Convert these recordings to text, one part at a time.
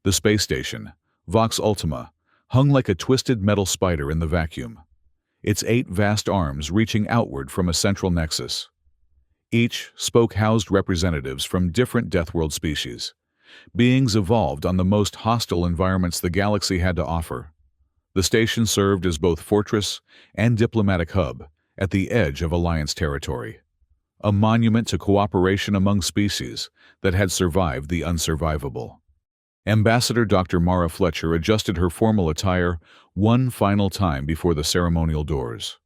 The space station, Vox Ultima, hung like a twisted metal spider in the vacuum, its 8 vast arms reaching outward from a central nexus. Each spoke housed representatives from different Deathworld species, beings evolved on the most hostile environments the galaxy had to offer. The station served as both fortress and diplomatic hub at the edge of Alliance territory, a monument to cooperation among species that had survived the unsurvivable. Ambassador Dr. Mara Fletcher adjusted her formal attire one final time before the ceremonial doors.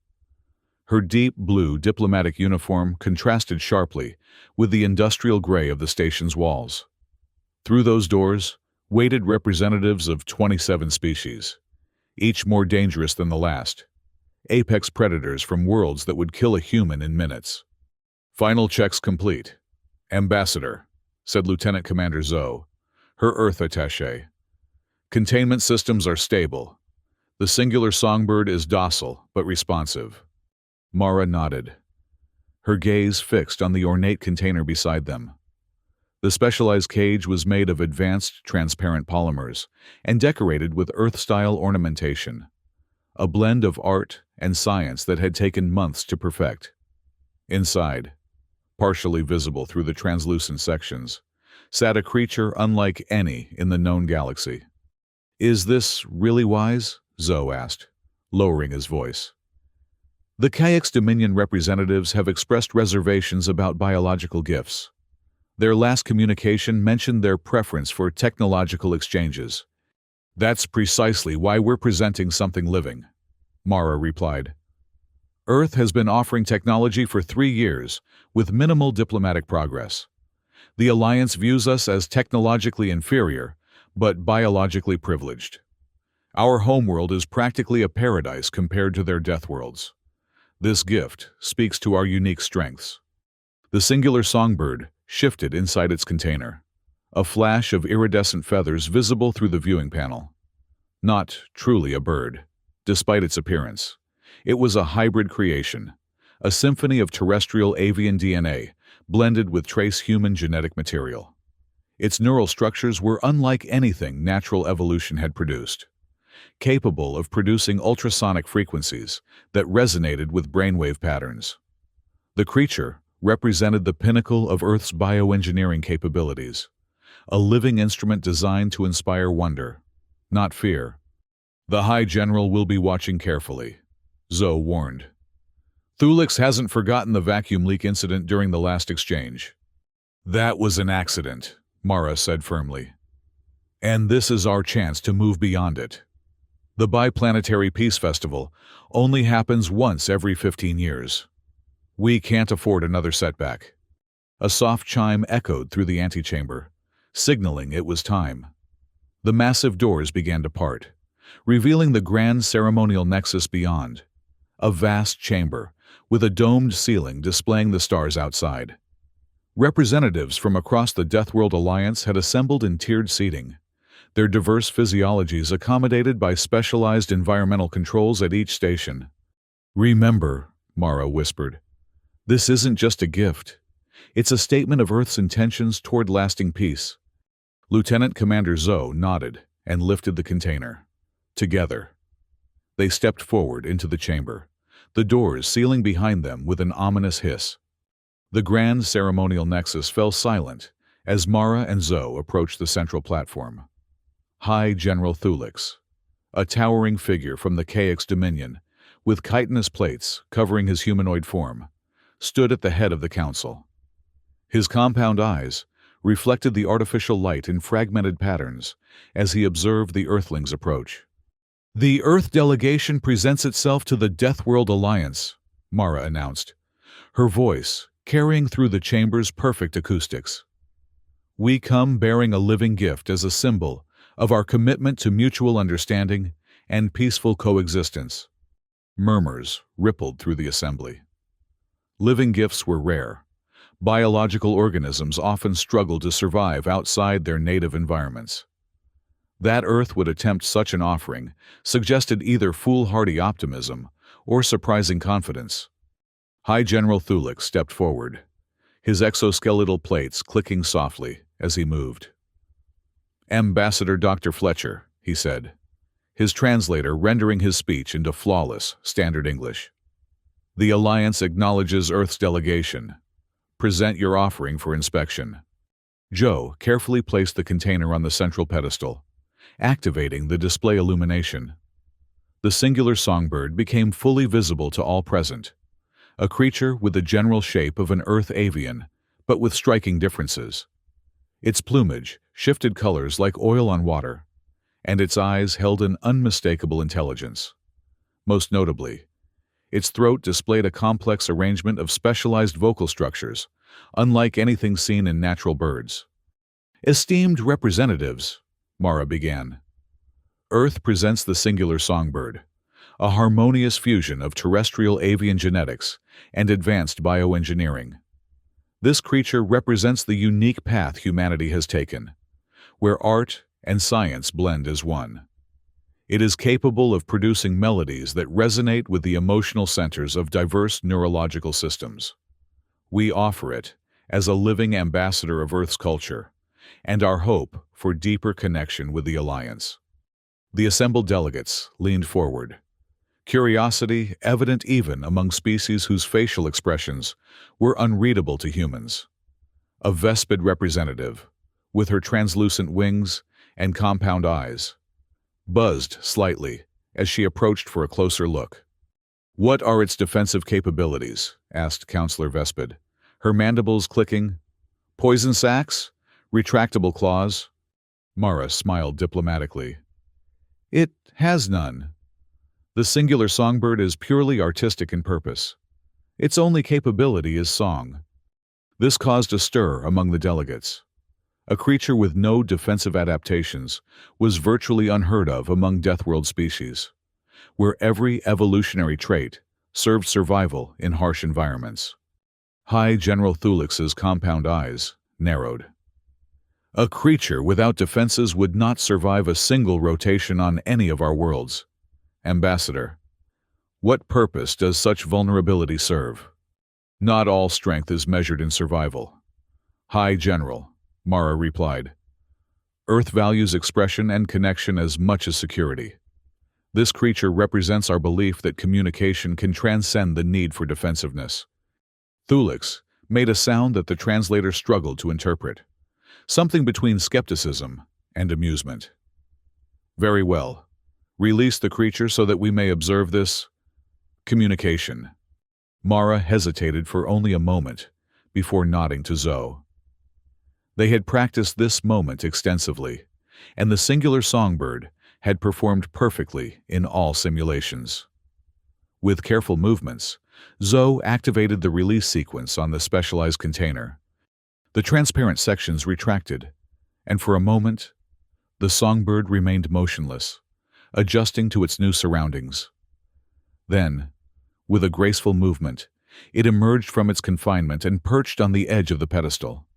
Her deep blue diplomatic uniform contrasted sharply with the industrial gray of the station's walls. Through those doors waded representatives of 27 species, each more dangerous than the last, apex predators from worlds that would kill a human in minutes. "Final checks complete, Ambassador," said Lieutenant Commander Zoe, her Earth attaché. "Containment systems are stable. The singular songbird is docile but responsive." Mara nodded, her gaze fixed on the ornate container beside them. The specialized cage was made of advanced transparent polymers and decorated with Earth-style ornamentation, a blend of art and science that had taken months to perfect. Inside, partially visible through the translucent sections, sat a creature unlike any in the known galaxy. "Is this really wise?" Zoe asked, lowering his voice. "The Kayak's Dominion representatives have expressed reservations about biological gifts. Their last communication mentioned their preference for technological exchanges." "That's precisely why we're presenting something living," Mara replied. "Earth has been offering technology for 3 years, with minimal diplomatic progress. The Alliance views us as technologically inferior, but biologically privileged. Our homeworld is practically a paradise compared to their Deathworlds. This gift speaks to our unique strengths." The singular songbird shifted inside its container, a flash of iridescent feathers visible through the viewing panel. Not truly a bird, despite its appearance. It was a hybrid creation, a symphony of terrestrial avian DNA blended with trace human genetic material. Its neural structures were unlike anything natural evolution had produced, capable of producing ultrasonic frequencies that resonated with brainwave patterns. The creature represented the pinnacle of Earth's bioengineering capabilities, a living instrument designed to inspire wonder, not fear. "The High General will be watching carefully," Zoe warned. "Thulix hasn't forgotten the vacuum leak incident during the last exchange." "That was an accident," Mara said firmly. "And this is our chance to move beyond it. The Biplanetary Peace Festival only happens once every 15 years. We can't afford another setback." A soft chime echoed through the antechamber, signaling it was time. The massive doors began to part, revealing the grand ceremonial nexus beyond, a vast chamber with a domed ceiling displaying the stars outside. Representatives from across the Deathworld Alliance had assembled in tiered seating, their diverse physiologies accommodated by specialized environmental controls at each station. "Remember," Mara whispered, "this isn't just a gift. It's a statement of Earth's intentions toward lasting peace." Lieutenant Commander Zoe nodded and lifted the container. Together, they stepped forward into the chamber, the doors sealing behind them with an ominous hiss. The grand ceremonial nexus fell silent as Mara and Zoe approached the central platform. High General Thulix, a towering figure from the Kayak's Dominion, with chitinous plates covering his humanoid form, stood at the head of the council. His compound eyes reflected the artificial light in fragmented patterns as he observed the Earthlings approach. "The Earth delegation presents itself to the Deathworld Alliance," Mara announced, her voice carrying through the chamber's perfect acoustics. "We come bearing a living gift as a symbol of our commitment to mutual understanding and peaceful coexistence." Murmurs rippled through the assembly. Living gifts were rare. Biological organisms often struggled to survive outside their native environments. That Earth would attempt such an offering suggested either foolhardy optimism or surprising confidence. High General Thulix stepped forward, his exoskeletal plates clicking softly as he moved. Ambassador Dr. Fletcher, he said, his translator rendering his speech into flawless, standard English. The Alliance acknowledges Earth's delegation. Present your offering for inspection. Joe carefully placed the container on the central pedestal, activating the display illumination. The singular songbird became fully visible to all present, a creature with the general shape of an Earth avian, but with striking differences. Its plumage shifted colors like oil on water, and its eyes held an unmistakable intelligence. Most notably, its throat displayed a complex arrangement of specialized vocal structures, unlike anything seen in natural birds. Esteemed representatives, Mara began. Earth presents the singular songbird, a harmonious fusion of terrestrial avian genetics and advanced bioengineering. This creature represents the unique path humanity has taken, where art and science blend as one. It is capable of producing melodies that resonate with the emotional centers of diverse neurological systems. We offer it as a living ambassador of Earth's culture and our hope for deeper connection with the Alliance. The assembled delegates leaned forward, curiosity evident even among species whose facial expressions were unreadable to humans. A Vespid representative, with her translucent wings and compound eyes, buzzed slightly as she approached for a closer look. "What are its defensive capabilities?" asked Counselor Vespid, her mandibles clicking. "Poison sacs? Retractable claws?" Mara smiled diplomatically. "It has none. The singular songbird is purely artistic in purpose. Its only capability is song." This caused a stir among the delegates. A creature with no defensive adaptations was virtually unheard of among Deathworld species, where every evolutionary trait served survival in harsh environments. High General Thulix's compound eyes narrowed. "A creature without defenses would not survive a single rotation on any of our worlds. Ambassador, what purpose does such vulnerability serve?" "Not all strength is measured in survival, High General," Mara replied. "Earth values expression and connection as much as security. This creature represents our belief that communication can transcend the need for defensiveness." Thulix made a sound that the translator struggled to interpret, something between skepticism and amusement. "Very well. Release the creature so that we may observe this communication." Mara hesitated for only a moment before nodding to Zoe. They had practiced this moment extensively, and the singular songbird had performed perfectly in all simulations. With careful movements, Zoe activated the release sequence on the specialized container. The transparent sections retracted, and for a moment, the songbird remained motionless, adjusting to its new surroundings. Then, with a graceful movement, it emerged from its confinement and perched on the edge of the pedestal.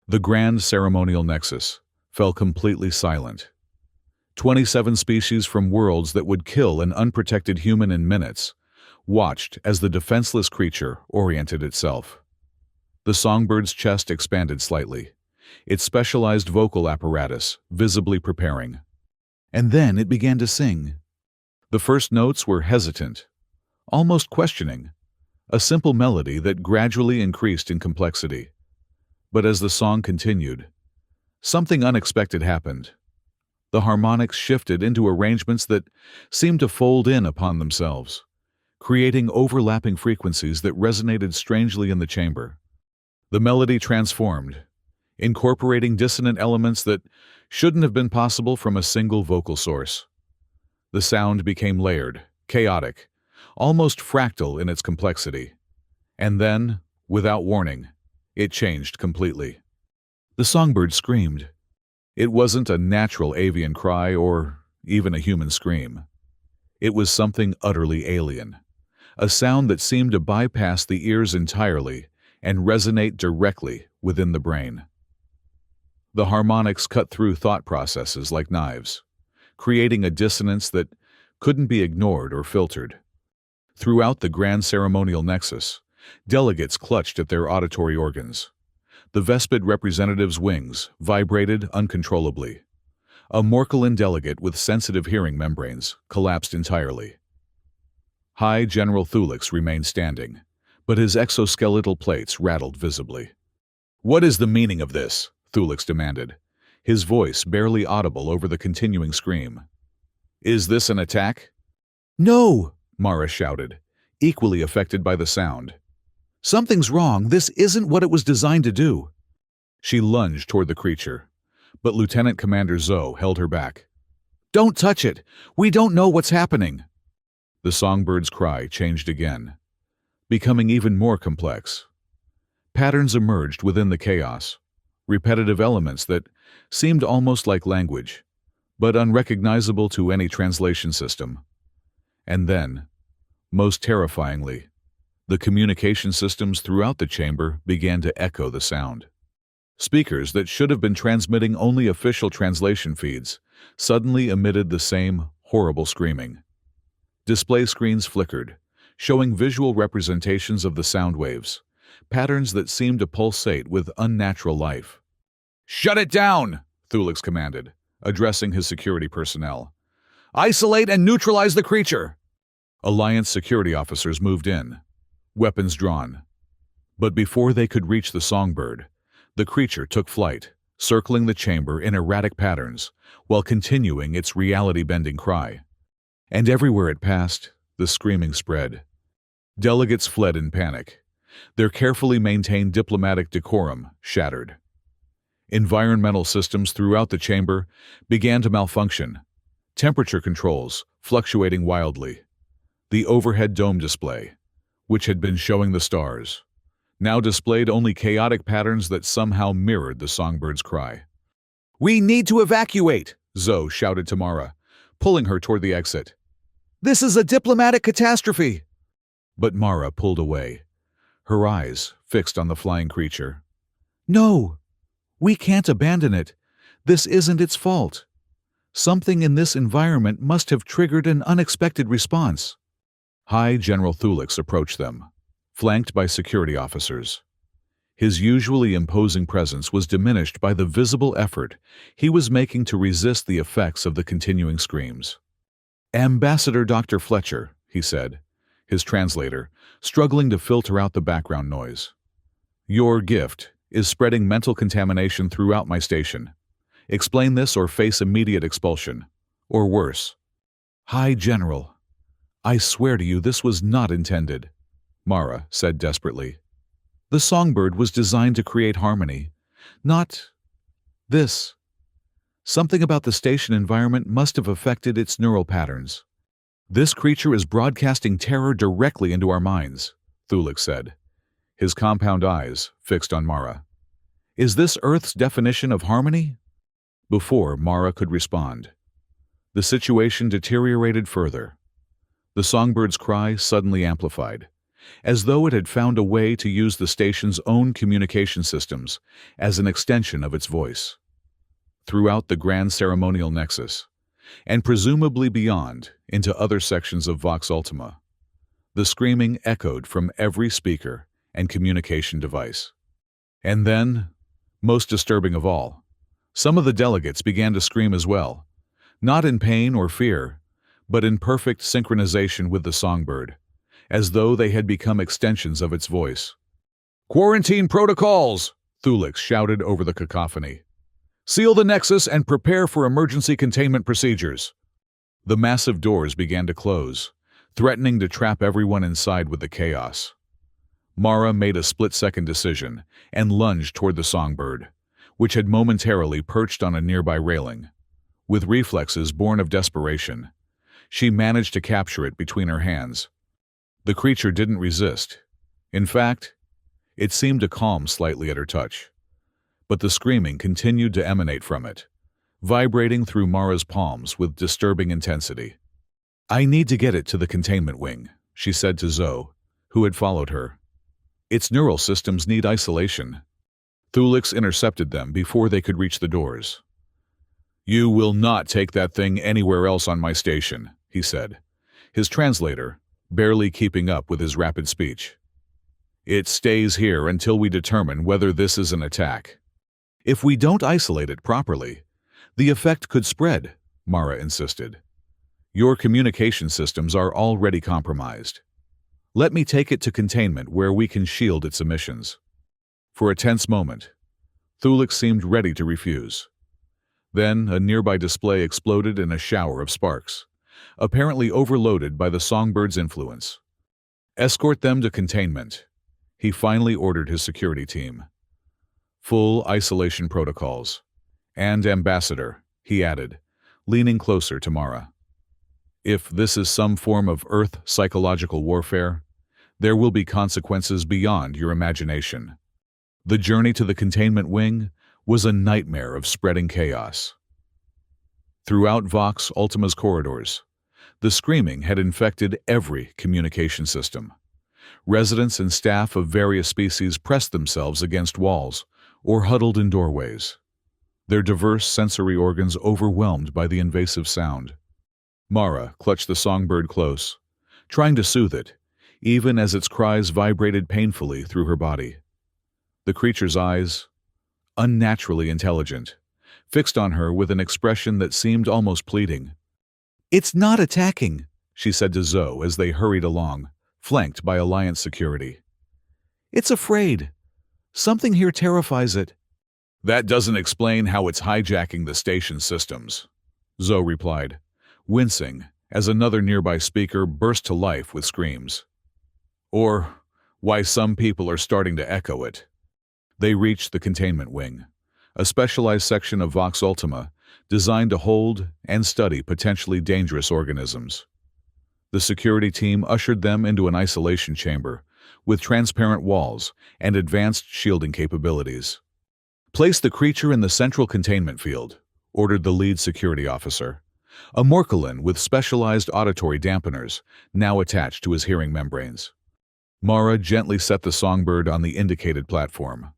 The grand ceremonial nexus fell completely silent. 27 species from worlds that would kill an unprotected human in minutes watched as the defenseless creature oriented itself. The songbird's chest expanded slightly, its specialized vocal apparatus visibly preparing. And then it began to sing. The first notes were hesitant, almost questioning, a simple melody that gradually increased in complexity. But as the song continued, something unexpected happened. The harmonics shifted into arrangements that seemed to fold in upon themselves, creating overlapping frequencies that resonated strangely in the chamber. The melody transformed, incorporating dissonant elements that shouldn't have been possible from a single vocal source. The sound became layered, chaotic, almost fractal in its complexity. And then, without warning, it changed completely. The songbird screamed. It wasn't a natural avian cry or even a human scream. It was something utterly alien, a sound that seemed to bypass the ears entirely and resonate directly within the brain. The harmonics cut through thought processes like knives, creating a dissonance that couldn't be ignored or filtered. Throughout the grand ceremonial nexus, delegates clutched at their auditory organs. The Vespid representative's wings vibrated uncontrollably, A Morculin delegate with sensitive hearing membranes collapsed entirely. High General Thulix remained standing, but his exoskeletal plates rattled visibly. "What is the meaning of this?" Thulix demanded, his voice barely audible over the continuing scream. "Is this an attack?" "No!" Mara shouted, equally affected by the sound. "Something's wrong. This isn't what it was designed to do." She lunged toward the creature, but Lieutenant Commander Zoe held her back. "Don't touch it! We don't know what's happening!" The songbird's cry changed again, becoming even more complex. Patterns emerged within the chaos, repetitive elements that seemed almost like language, but unrecognizable to any translation system. And then, most terrifyingly, the communication systems throughout the chamber began to echo the sound. Speakers that should have been transmitting only official translation feeds suddenly emitted the same horrible screaming. Display screens flickered, showing visual representations of the sound waves, patterns that seemed to pulsate with unnatural life. "Shut it down!" Thulix commanded, addressing his security personnel. "Isolate and neutralize the creature!" Alliance security officers moved in, weapons drawn. But before they could reach the songbird, the creature took flight, circling the chamber in erratic patterns while continuing its reality-bending cry. And everywhere it passed, the screaming spread. Delegates fled in panic, their carefully maintained diplomatic decorum shattered. Environmental systems throughout the chamber began to malfunction, temperature controls fluctuating wildly. The overhead dome display, which had been showing the stars, now displayed only chaotic patterns that somehow mirrored the songbird's cry. "We need to evacuate!" Zoe shouted to Mara, pulling her toward the exit. "This is a diplomatic catastrophe!" But Mara pulled away, her eyes fixed on the flying creature. "No! We can't abandon it. This isn't its fault. Something in this environment must have triggered an unexpected response." High General Thulix approached them, flanked by security officers. His usually imposing presence was diminished by the visible effort he was making to resist the effects of the continuing screams. "Ambassador Dr. Fletcher," he said, his translator struggling to filter out the background noise. "Your gift is spreading mental contamination throughout my station. Explain this or face immediate expulsion. Or worse." "High General, I swear to you this was not intended," Mara said desperately. "The songbird was designed to create harmony, not this. Something about the station environment must have affected its neural patterns. This creature is broadcasting terror directly into our minds," Thulix said, his compound eyes fixed on Mara. "Is this Earth's definition of harmony?" Before Mara could respond, the situation deteriorated further. The songbird's cry suddenly amplified, as though it had found a way to use the station's own communication systems as an extension of its voice. Throughout the grand ceremonial nexus, and presumably beyond into other sections of Vox Ultima, the screaming echoed from every speaker and communication device. And then, most disturbing of all, some of the delegates began to scream as well, not in pain or fear, but in perfect synchronization with the songbird, as though they had become extensions of its voice. "Quarantine protocols!" Thulix shouted over the cacophony. "Seal the nexus and prepare for emergency containment procedures." The massive doors began to close, threatening to trap everyone inside with the chaos. Mara made a split-second decision and lunged toward the songbird, which had momentarily perched on a nearby railing. With reflexes born of desperation, she managed to capture it between her hands. The creature didn't resist. In fact, it seemed to calm slightly at her touch. But the screaming continued to emanate from it, vibrating through Mara's palms with disturbing intensity. "I need to get it to the containment wing," she said to Zoe, who had followed her. "Its neural systems need isolation." Thulix intercepted them before they could reach the doors. "You will not take that thing anywhere else on my station," he said, his translator barely keeping up with his rapid speech. "It stays here until we determine whether this is an attack. If we don't isolate it properly, The effect could spread, Mara insisted. Your communication systems are already compromised. Let me take it to containment where we can shield its emissions. For a tense moment, Thulix seemed ready to refuse. Then a nearby display exploded in a shower of sparks, apparently overloaded by the songbird's influence. Escort them to containment, he finally ordered his security team. Full isolation protocols. And Ambassador, he added, leaning closer to Mara. If this is some form of Earth psychological warfare, there will be consequences beyond your imagination. The journey to the containment wing was a nightmare of spreading chaos. Throughout Vox Ultima's corridors, the screaming had infected every communication system. Residents and staff of various species pressed themselves against walls or huddled in doorways, their diverse sensory organs overwhelmed by the invasive sound. Mara clutched the songbird close, trying to soothe it, even as its cries vibrated painfully through her body. The creature's eyes, unnaturally intelligent, fixed on her with an expression that seemed almost pleading. "It's not attacking," she said to Zoe as they hurried along, flanked by Alliance security. "It's afraid. Something here terrifies it." "That doesn't explain how it's hijacking the station's systems," Zoe replied, wincing as another nearby speaker burst to life with screams. "Or why some people are starting to echo it." They reached the containment wing, a specialized section of Vox Ultima designed to hold and study potentially dangerous organisms. The security team ushered them into an isolation chamber with transparent walls and advanced shielding capabilities. "Place the creature in the central containment field," ordered the lead security officer, a Morculin with specialized auditory dampeners now attached to his hearing membranes. Mara gently set the songbird on the indicated platform.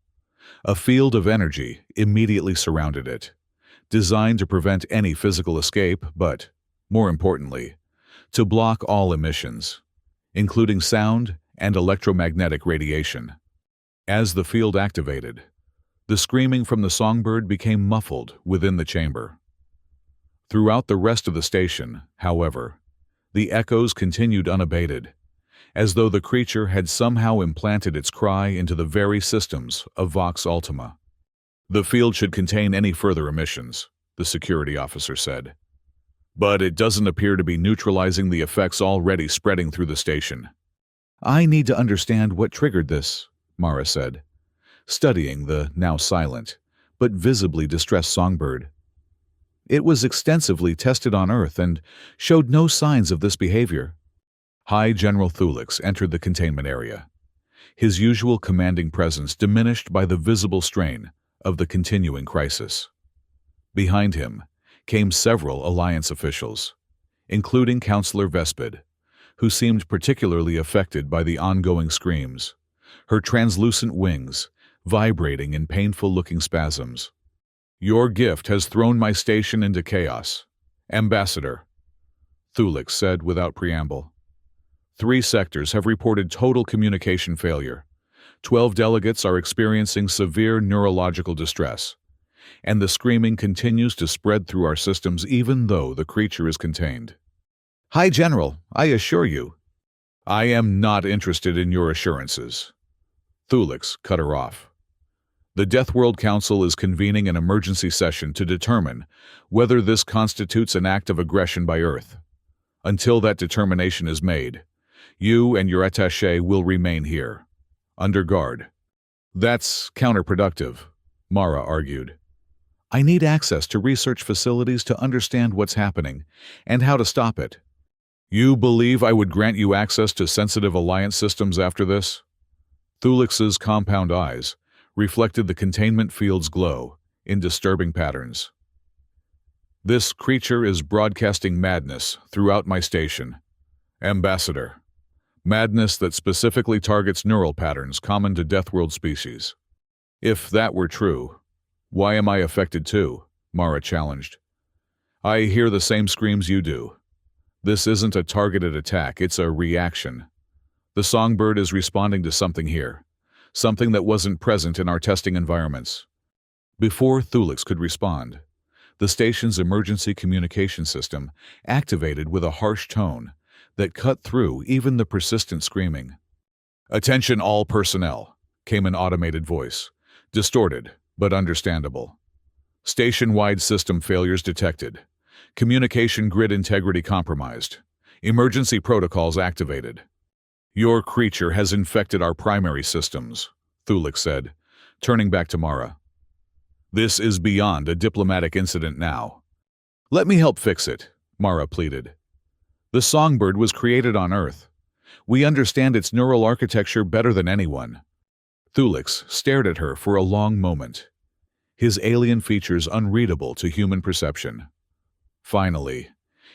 A field of energy immediately surrounded it, designed to prevent any physical escape, but, more importantly, to block all emissions, including sound and electromagnetic radiation. As the field activated, the screaming from the songbird became muffled within the chamber. Throughout the rest of the station, however, the echoes continued unabated, as though the creature had somehow implanted its cry into the very systems of Vox Ultima. "The field should contain any further emissions," the security officer said. "But it doesn't appear to be neutralizing the effects already spreading through the station." "I need to understand what triggered this," Mara said, studying the now silent, but visibly distressed songbird. "It was extensively tested on Earth and showed no signs of this behavior." High General Thulix entered the containment area, his usual commanding presence diminished by the visible strain of the continuing crisis. Behind him came several Alliance officials, including Councillor Vespid, who seemed particularly affected by the ongoing screams, her translucent wings vibrating in painful-looking spasms. "Your gift has thrown my station into chaos, Ambassador," Thulix said without preamble. 3 sectors have reported total communication failure. 12 delegates are experiencing severe neurological distress, and the screaming continues to spread through our systems even though the creature is contained. "High General, I assure you." "I am not interested in your assurances." Thulix cut her off. "The Deathworld Council is convening an emergency session to determine whether this constitutes an act of aggression by Earth. Until that determination is made, you and your attaché will remain here, under guard." "That's counterproductive," Mara argued. "I need access to research facilities to understand what's happening and how to stop it." "You believe I would grant you access to sensitive Alliance systems after this?" Thulix's compound eyes reflected the containment field's glow in disturbing patterns. "This creature is broadcasting madness throughout my station, Ambassador. Madness that specifically targets neural patterns common to Deathworld species. If that were true, why am I affected too?" Mara challenged. "I hear the same screams you do. This isn't a targeted attack, it's a reaction. The songbird is responding to something here, something that wasn't present in our testing environments." Before Thulix could respond, The station's emergency communication system activated with a harsh tone that cut through even the persistent screaming. "Attention all personnel," came an automated voice, distorted but understandable. "Station-wide system failures detected. Communication grid integrity compromised. Emergency protocols activated." "Your creature has infected our primary systems," Thulik said, turning back to Mara. "This is beyond a diplomatic incident now." "Let me help fix it," Mara pleaded. "The songbird was created on Earth. We understand its neural architecture better than anyone." Thulix stared at her for a long moment, his alien features unreadable to human perception. Finally,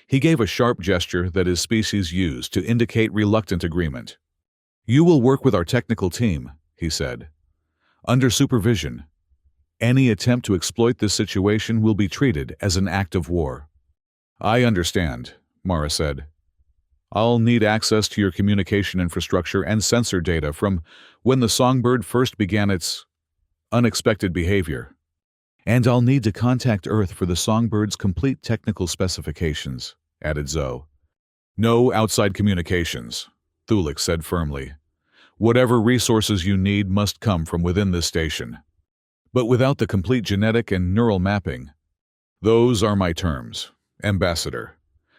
he gave a sharp gesture that his species used to indicate reluctant agreement. "You will work with our technical team," he said. "Under supervision. Any attempt to exploit this situation will be treated as an act of war." "I understand," Mara said. "I'll need access to your communication infrastructure and sensor data from when the songbird first began its unexpected behavior. And I'll need to contact Earth for the songbird's complete technical specifications," added Zoe. "No outside communications," Thulik said firmly. "Whatever resources you need must come from within this station. But without the complete genetic and neural mapping." "Those are my terms, Ambassador.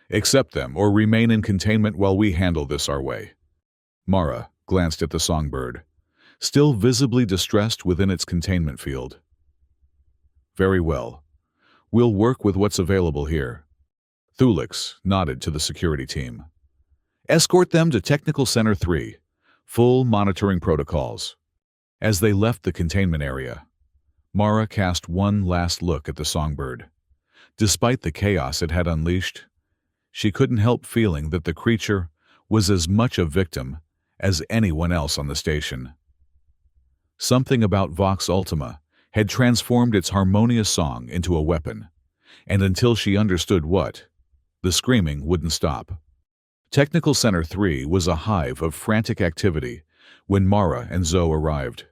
Accept them or remain in containment while we handle this our way." Mara glanced at the songbird, still visibly distressed within its containment field. "Very well. We'll work with what's available here." Thulix nodded to the security team. "Escort them to Technical Center 3. Full monitoring protocols." As they left the containment area, Mara cast one last look at the songbird. Despite the chaos it had unleashed, she couldn't help feeling that the creature was as much a victim as anyone else on the station. Something about Vox Ultima had transformed its harmonious song into a weapon, and until she understood what, the screaming wouldn't stop. Technical Center 3 was a hive of frantic activity when Mara and Zoe arrived.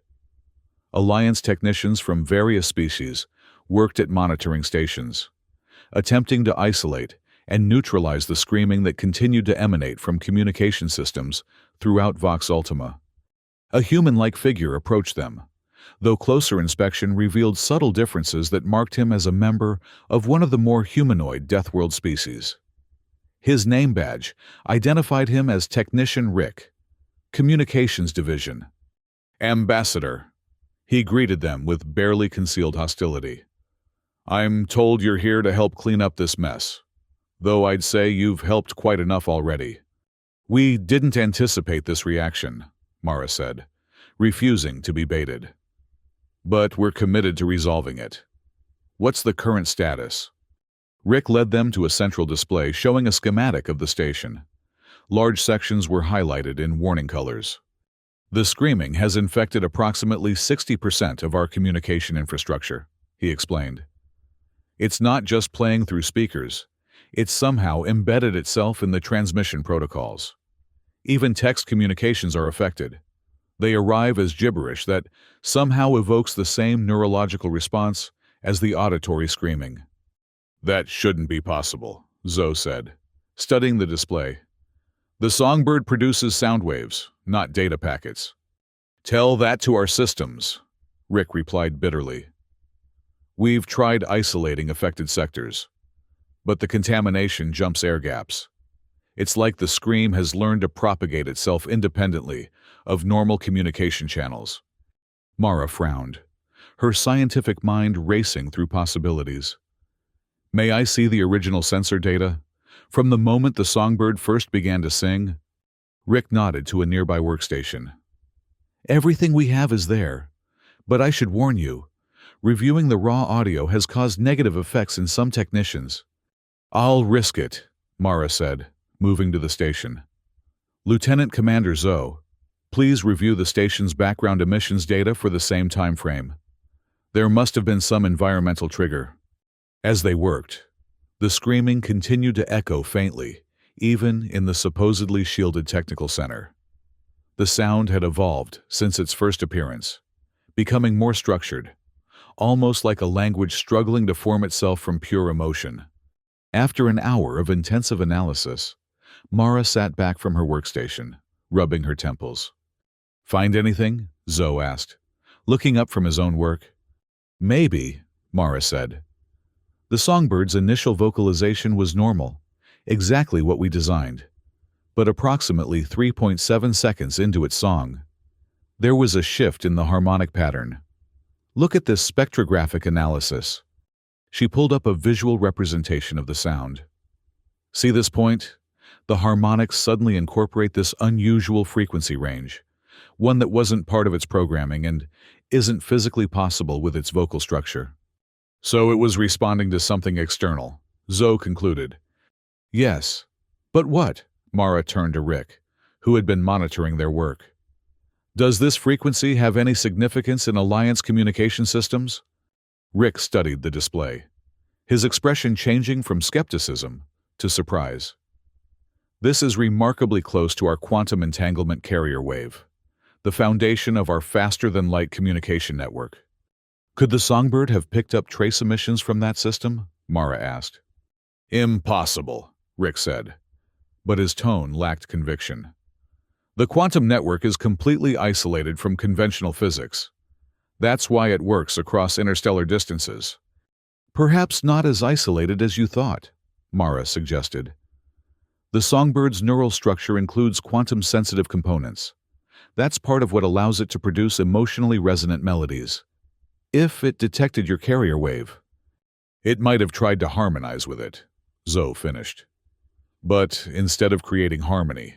Alliance technicians from various species worked at monitoring stations, attempting to isolate and neutralize the screaming that continued to emanate from communication systems throughout Vox Ultima. A human-like figure approached them, though closer inspection revealed subtle differences that marked him as a member of one of the more humanoid Deathworld species. His name badge identified him as Technician Rick, Communications Division. "Ambassador," he greeted them with barely concealed hostility. "I'm told you're here to help clean up this mess, though I'd say you've helped quite enough already." "We didn't anticipate this reaction," Mara said, refusing to be baited. "But we're committed to resolving it. What's the current status?" Rick led them to a central display showing a schematic of the station. Large sections were highlighted in warning colors. "The screaming has infected approximately 60% of our communication infrastructure," he explained. "It's not just playing through speakers. It's somehow embedded itself in the transmission protocols. Even text communications are affected. They arrive as gibberish that somehow evokes the same neurological response as the auditory screaming." "That shouldn't be possible," Zoe said, studying the display. "The songbird produces sound waves, not data packets." "Tell that to our systems," Rick replied bitterly. "We've tried isolating affected sectors, but the contamination jumps air gaps. It's like the scream has learned to propagate itself independently of normal communication channels." Mara frowned, her scientific mind racing through possibilities. "May I see the original sensor data? From the moment the songbird first began to sing?" Rick nodded to a nearby workstation. "Everything we have is there, but I should warn you, reviewing the raw audio has caused negative effects in some technicians." "I'll risk it," Mara said, moving to the station. "Lieutenant Commander Zoe, please review the station's background emissions data for the same time frame. There must have been some environmental trigger." As they worked, the screaming continued to echo faintly, even in the supposedly shielded technical center. The sound had evolved since its first appearance, becoming more structured, almost like a language struggling to form itself from pure emotion. After an hour of intensive analysis, Mara sat back from her workstation, rubbing her temples. "Find anything?" Zoe asked, looking up from his own work. "Maybe," Mara said. The songbird's initial vocalization was normal, exactly what we designed. But approximately 3.7 seconds into its song, there was a shift in the harmonic pattern. "Look at this spectrographic analysis." She pulled up a visual representation of the sound. "See this point? The harmonics suddenly incorporate this unusual frequency range, one that wasn't part of its programming and isn't physically possible with its vocal structure." "So it was responding to something external," Zoe concluded. "Yes. But what?" Mara turned to Rick, who had been monitoring their work. "Does this frequency have any significance in Alliance communication systems?" Rick studied the display, his expression changing from skepticism to surprise. "This is remarkably close to our quantum entanglement carrier wave, the foundation of our faster-than-light communication network." "Could the songbird have picked up trace emissions from that system?" Mara asked. "Impossible," Rick said, but his tone lacked conviction. "The quantum network is completely isolated from conventional physics. That's why it works across interstellar distances." "Perhaps not as isolated as you thought," Mara suggested. "The songbird's neural structure includes quantum-sensitive components. That's part of what allows it to produce emotionally resonant melodies. If it detected your carrier wave, it might have tried to harmonize with it," Zoe finished. "But instead of creating harmony,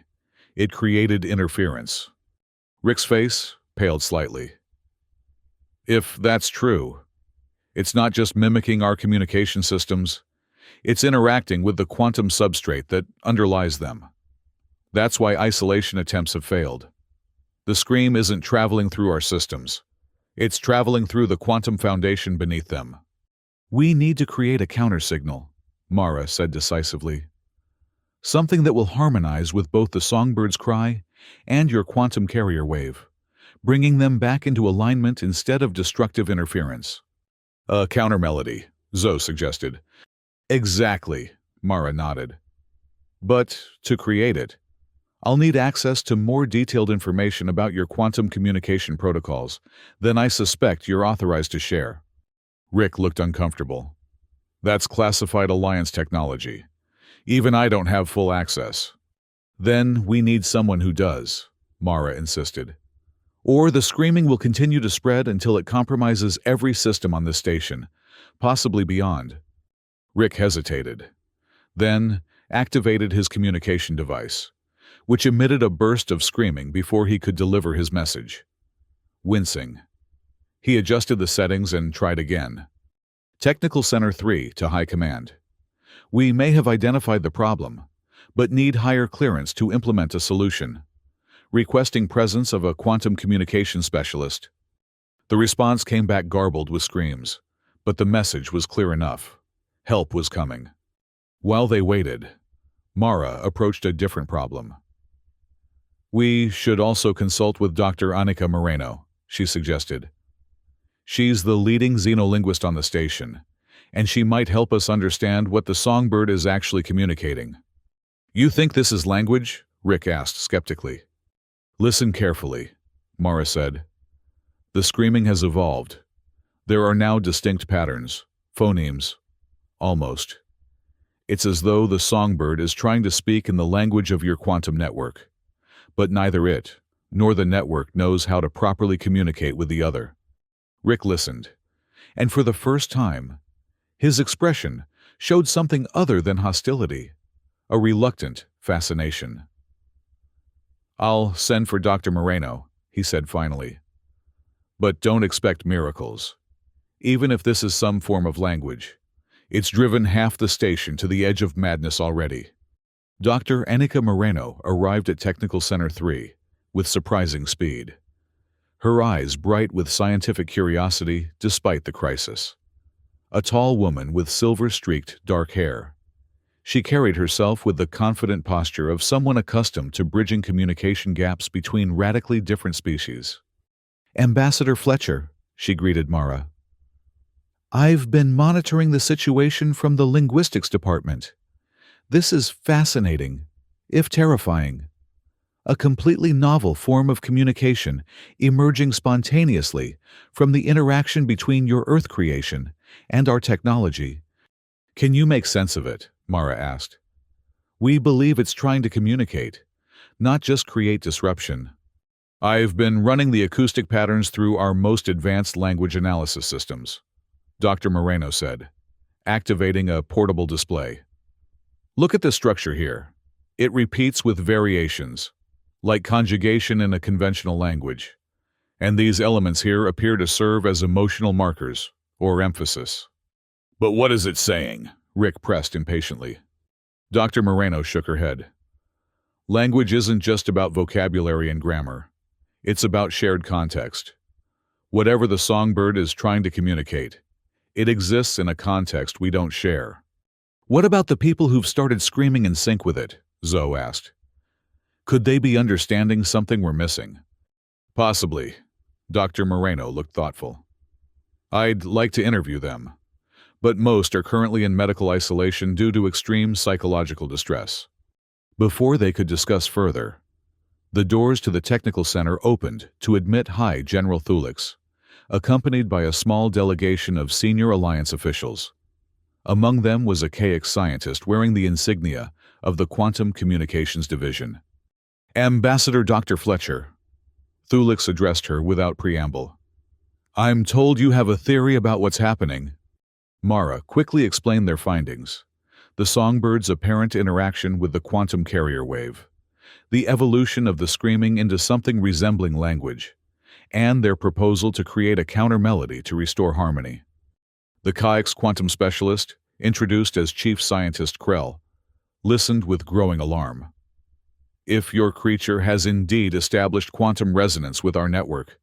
it created interference." Rick's face paled slightly. "If that's true, it's not just mimicking our communication systems, it's interacting with the quantum substrate that underlies them. That's why isolation attempts have failed. The scream isn't traveling through our systems. It's traveling through the quantum foundation beneath them." "We need to create a countersignal," Mara said decisively. "Something that will harmonize with both the songbird's cry and your quantum carrier wave, bringing them back into alignment instead of destructive interference." "A countermelody," Zoe suggested. "Exactly," Mara nodded. "But to create it, I'll need access to more detailed information about your quantum communication protocols than I suspect you're authorized to share." Rick looked uncomfortable. "That's classified Alliance technology. Even I don't have full access." "Then we need someone who does," Mara insisted. "Or the screaming will continue to spread until it compromises every system on this station, possibly beyond." Rick hesitated, then activated his communication device, which emitted a burst of screaming before he could deliver his message. Wincing, he adjusted the settings and tried again. "Technical Center 3 to High Command. We may have identified the problem, but need higher clearance to implement a solution. Requesting presence of a quantum communication specialist." The response came back garbled with screams, but the message was clear enough. Help was coming. While they waited, Mara approached a different problem. "We should also consult with Dr. Annika Moreno," she suggested. "She's the leading xenolinguist on the station, and she might help us understand what the songbird is actually communicating." "You think this is language?" Rick asked skeptically. "Listen carefully," Mara said. "The screaming has evolved. There are now distinct patterns, phonemes, almost. It's as though the songbird is trying to speak in the language of your quantum network, but neither it nor the network knows how to properly communicate with the other." Rick listened, and for the first time, his expression showed something other than hostility, a reluctant fascination. "I'll send for Dr. Moreno," he said finally. "But don't expect miracles. Even if this is some form of language, it's driven half the station to the edge of madness already." Dr. Annika Moreno arrived at Technical Center 3 with surprising speed, her eyes bright with scientific curiosity despite the crisis. A tall woman with silver-streaked dark hair, she carried herself with the confident posture of someone accustomed to bridging communication gaps between radically different species. "Ambassador Fletcher," she greeted Mara. I've been monitoring the situation from the linguistics department. This is fascinating, if terrifying. A completely novel form of communication emerging spontaneously from the interaction between your Earth creation and our technology. Can you make sense of it? Mara asked. We believe it's trying to communicate, not just create disruption. I've been running the acoustic patterns through our most advanced language analysis systems, Dr. Moreno said, activating a portable display. Look at the structure here. It repeats with variations, like conjugation in a conventional language. And these elements here appear to serve as emotional markers, or emphasis. But what is it saying? Rick pressed impatiently. Dr. Moreno shook her head. Language isn't just about vocabulary and grammar. It's about shared context. Whatever the songbird is trying to communicate, it exists in a context we don't share. What about the people who've started screaming in sync with it? Zoe asked. Could they be understanding something we're missing? Possibly. Dr. Moreno looked thoughtful. I'd like to interview them, but most are currently in medical isolation due to extreme psychological distress. Before they could discuss further, the doors to the technical center opened to admit High General Thulix, accompanied by a small delegation of senior Alliance officials. Among them was a KX scientist wearing the insignia of the Quantum Communications Division. Ambassador Dr. Fletcher. Thulix addressed her without preamble. I'm told you have a theory about what's happening. Mara quickly explained their findings. The songbird's apparent interaction with the quantum carrier wave, the evolution of the screaming into something resembling language, and their proposal to create a counter-melody to restore harmony. The KX quantum specialist, introduced as Chief Scientist Krell, listened with growing alarm. If your creature has indeed established quantum resonance with our network,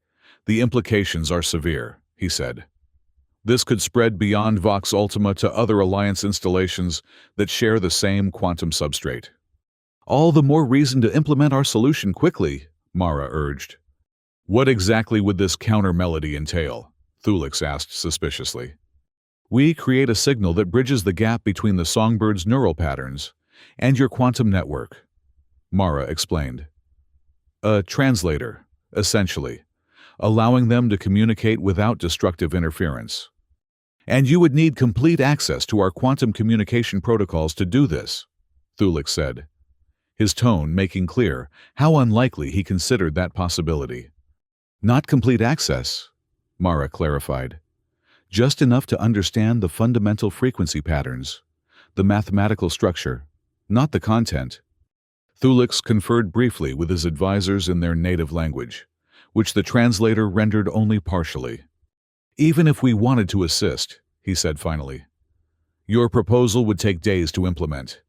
the implications are severe, he said. This could spread beyond Vox Ultima to other Alliance installations that share the same quantum substrate. All the more reason to implement our solution quickly, Mara urged. What exactly would this counter-melody entail? Thulix asked suspiciously. We create a signal that bridges the gap between the songbird's neural patterns and your quantum network, Mara explained. A translator, essentially, allowing them to communicate without destructive interference. And you would need complete access to our quantum communication protocols to do this, Thulix said, his tone making clear how unlikely he considered that possibility. Not complete access, Mara clarified. Just enough to understand the fundamental frequency patterns, the mathematical structure, not the content. Thulix conferred briefly with his advisors in their native language, which the translator rendered only partially. Even if we wanted to assist, he said finally, your proposal would take days to implement.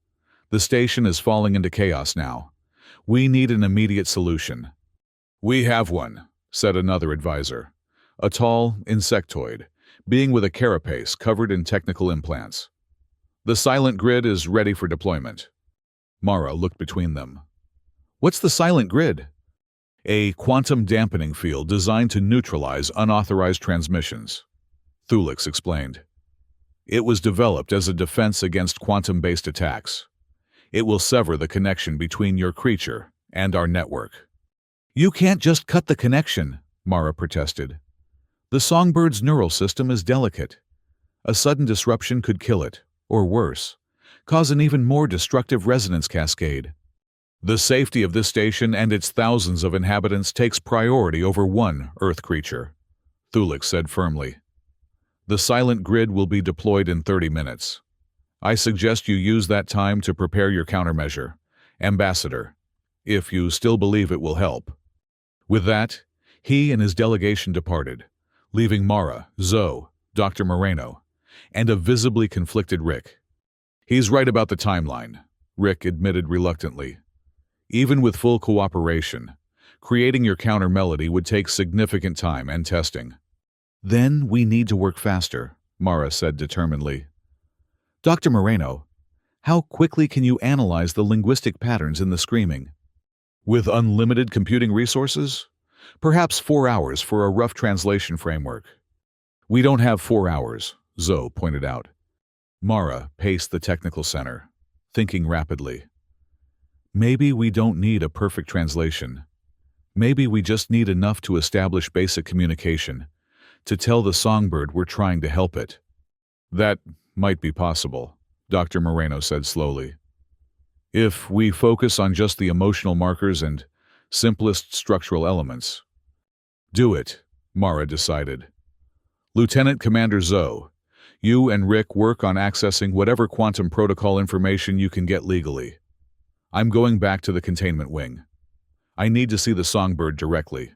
The station is falling into chaos now. We need an immediate solution. We have one, said another advisor, a tall insectoid, being with a carapace covered in technical implants. The silent grid is ready for deployment. Mara looked between them. What's the silent grid? A quantum dampening field designed to neutralize unauthorized transmissions, Thulix explained. It was developed as a defense against quantum-based attacks. It will sever the connection between your creature and our network. You can't just cut the connection, Mara protested. The songbird's neural system is delicate. A sudden disruption could kill it, or worse, cause an even more destructive resonance cascade. The safety of this station and its thousands of inhabitants takes priority over one Earth creature, Thulix said firmly. The silent grid will be deployed in 30 minutes. I suggest you use that time to prepare your countermeasure, Ambassador, if you still believe it will help. With that, he and his delegation departed, leaving Mara, Zoe, Dr. Moreno, and a visibly conflicted Rick. He's right about the timeline, Rick admitted reluctantly. Even with full cooperation, creating your counter-melody would take significant time and testing. Then we need to work faster, Mara said determinedly. Dr. Moreno, how quickly can you analyze the linguistic patterns in the screaming? With unlimited computing resources? Perhaps 4 hours for a rough translation framework. We don't have 4 hours, Zoe pointed out. Mara paced the technical center, thinking rapidly. Maybe we don't need a perfect translation. Maybe we just need enough to establish basic communication, to tell the songbird we're trying to help it. That might be possible, Dr. Moreno said slowly. If we focus on just the emotional markers and simplest structural elements. Do it, Mara decided. Lieutenant Commander Zoe, you and Rick work on accessing whatever quantum protocol information you can get legally. I'm going back to the containment wing. I need to see the songbird directly.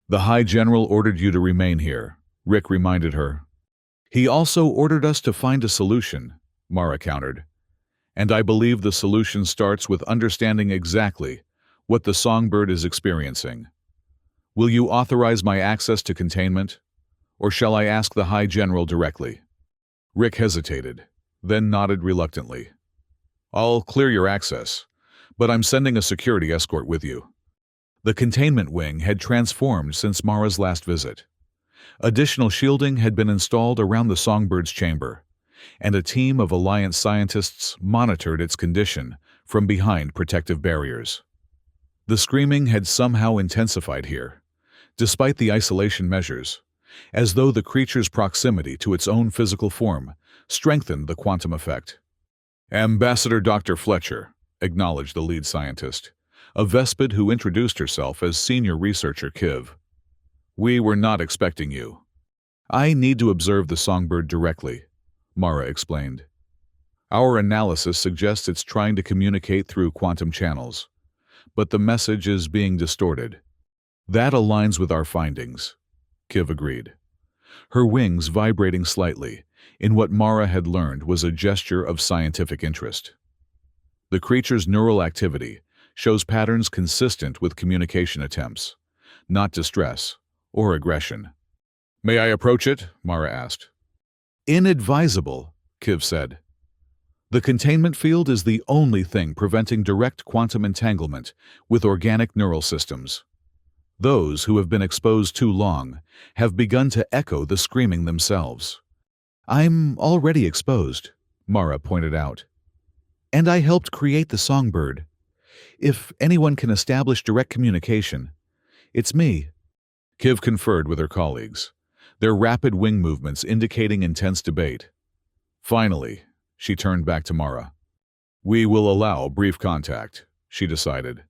The High General ordered you to remain here, Rick reminded her. He also ordered us to find a solution, Mara countered. And I believe the solution starts with understanding exactly what the songbird is experiencing. Will you authorize my access to containment, or shall I ask the High General directly? Rick hesitated, then nodded reluctantly. I'll clear your access, but I'm sending a security escort with you. The containment wing had transformed since Mara's last visit. Additional shielding had been installed around the songbird's chamber, and a team of Alliance scientists monitored its condition from behind protective barriers. The screaming had somehow intensified here, despite the isolation measures, as though the creature's proximity to its own physical form strengthened the quantum effect. Ambassador Dr. Fletcher, acknowledged the lead scientist, a Vespid who introduced herself as Senior Researcher Kiv. We were not expecting you. I need to observe the songbird directly, Mara explained. Our analysis suggests it's trying to communicate through quantum channels, but the message is being distorted. That aligns with our findings, Kiv agreed, her wings vibrating slightly in what Mara had learned was a gesture of scientific interest. The creature's neural activity shows patterns consistent with communication attempts, not distress or aggression. May I approach it? Mara asked. Inadvisable, Kiv said. The containment field is the only thing preventing direct quantum entanglement with organic neural systems. Those who have been exposed too long have begun to echo the screaming themselves. I'm already exposed, Mara pointed out. And I helped create the songbird. If anyone can establish direct communication, it's me. Kiv conferred with her colleagues, their rapid wing movements indicating intense debate. Finally, she turned back to Mara. We will allow brief contact, she decided.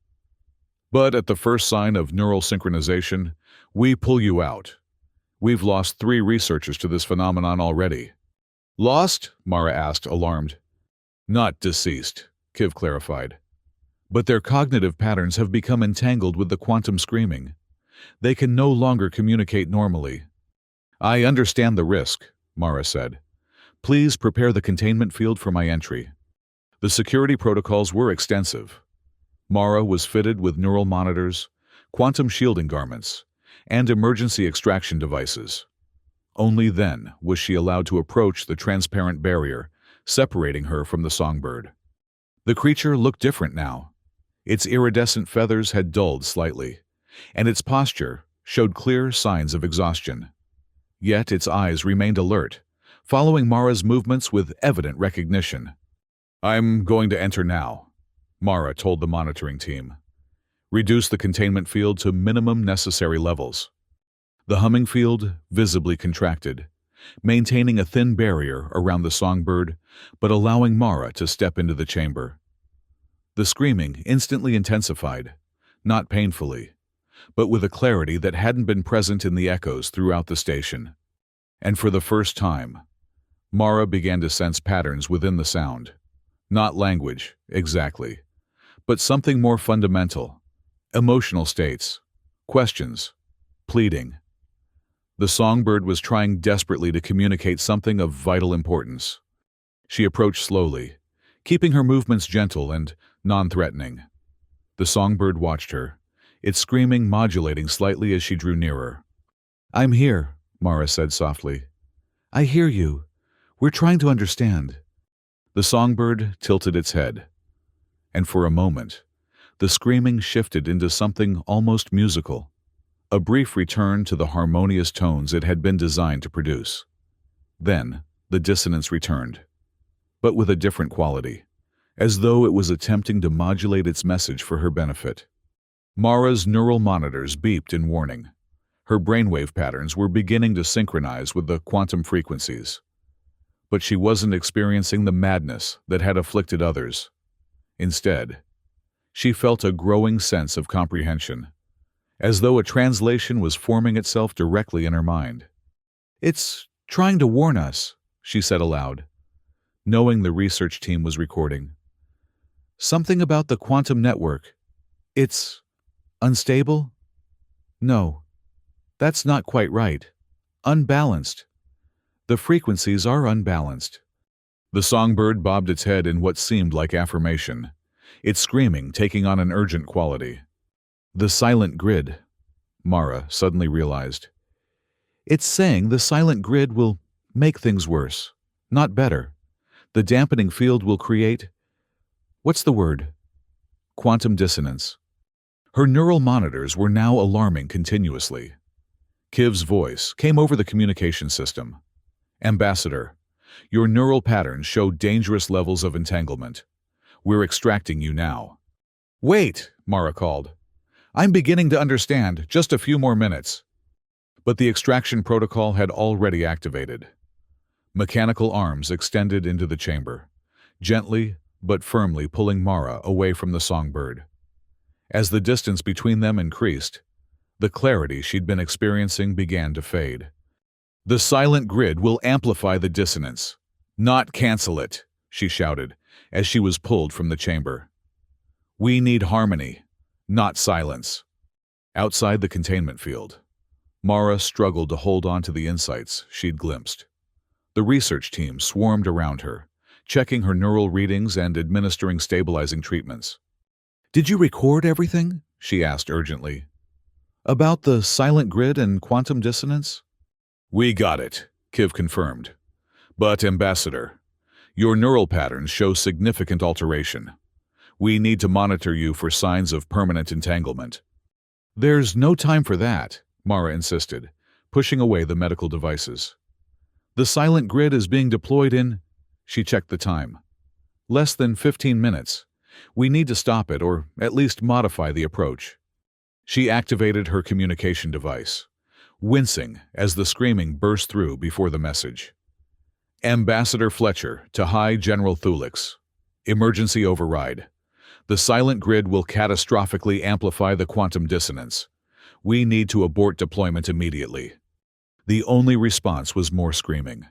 But at the first sign of neural synchronization, we pull you out. We've lost 3 researchers to this phenomenon already. Lost? Mara asked, alarmed. Not deceased, Kiv clarified. But their cognitive patterns have become entangled with the quantum screaming. They can no longer communicate normally. I understand the risk, Mara said. Please prepare the containment field for my entry. The security protocols were extensive. Mara was fitted with neural monitors, quantum shielding garments, and emergency extraction devices. Only then was she allowed to approach the transparent barrier, separating her from the songbird. The creature looked different now. Its iridescent feathers had dulled slightly, and its posture showed clear signs of exhaustion. Yet its eyes remained alert, following Mara's movements with evident recognition. I'm going to enter now, Mara told the monitoring team. Reduce the containment field to minimum necessary levels. The humming field visibly contracted, maintaining a thin barrier around the songbird, but allowing Mara to step into the chamber. The screaming instantly intensified, not painfully, but with a clarity that hadn't been present in the echoes throughout the station. And for the first time, Mara began to sense patterns within the sound. Not language, exactly, but something more fundamental. Emotional states, questions, pleading. The songbird was trying desperately to communicate something of vital importance. She approached slowly, keeping her movements gentle and non-threatening. The songbird watched her, its screaming modulating slightly as she drew nearer. I'm here, Mara said softly. I hear you. We're trying to understand. The songbird tilted its head, and for a moment, the screaming shifted into something almost musical, a brief return to the harmonious tones it had been designed to produce. Then, The dissonance returned, but with a different quality, as though it was attempting to modulate its message for her benefit. Mara's neural monitors beeped in warning. Her brainwave patterns were beginning to synchronize with the quantum frequencies. But she wasn't experiencing the madness that had afflicted others. Instead, she felt a growing sense of comprehension, as though a translation was forming itself directly in her mind. "It's trying to warn us," she said aloud, knowing the research team was recording. "Something about the quantum network. It's unstable? No, that's not quite right. Unbalanced. The frequencies are unbalanced." The songbird bobbed its head in what seemed like affirmation, its screaming taking on an urgent quality. The silent grid, Mara suddenly realized. It's saying the silent grid will make things worse, not better. The dampening field will create, what's the word? Quantum dissonance. Her neural monitors were now alarming continuously. Kiv's voice came over the communication system. "Ambassador, your neural patterns show dangerous levels of entanglement. We're extracting you now." "Wait," Mara called. "I'm beginning to understand. Just a few more minutes." But the extraction protocol had already activated. Mechanical arms extended into the chamber, gently but firmly pulling Mara away from the songbird. As the distance between them increased, the clarity she'd been experiencing began to fade. "The silent grid will amplify the dissonance, not cancel it," she shouted as she was pulled from the chamber. "We need harmony, not silence." Outside the containment field, Mara struggled to hold on to the insights she'd glimpsed. The research team swarmed around her, checking her neural readings and administering stabilizing treatments. "Did you record everything?" she asked urgently. "About the silent grid and quantum dissonance?" "We got it," Kiv confirmed. "But, Ambassador, your neural patterns show significant alteration. We need to monitor you for signs of permanent entanglement." "There's no time for that," Mara insisted, pushing away the medical devices. "The silent grid is being deployed in—" She checked the time. "Less than 15 minutes. We need to stop it, or at least modify the approach." She activated her communication device, wincing as the screaming burst through before the message. "Ambassador Fletcher to High General Thulix. Emergency override. The silent grid will catastrophically amplify the quantum dissonance. We need to abort deployment immediately." The only response was more screaming.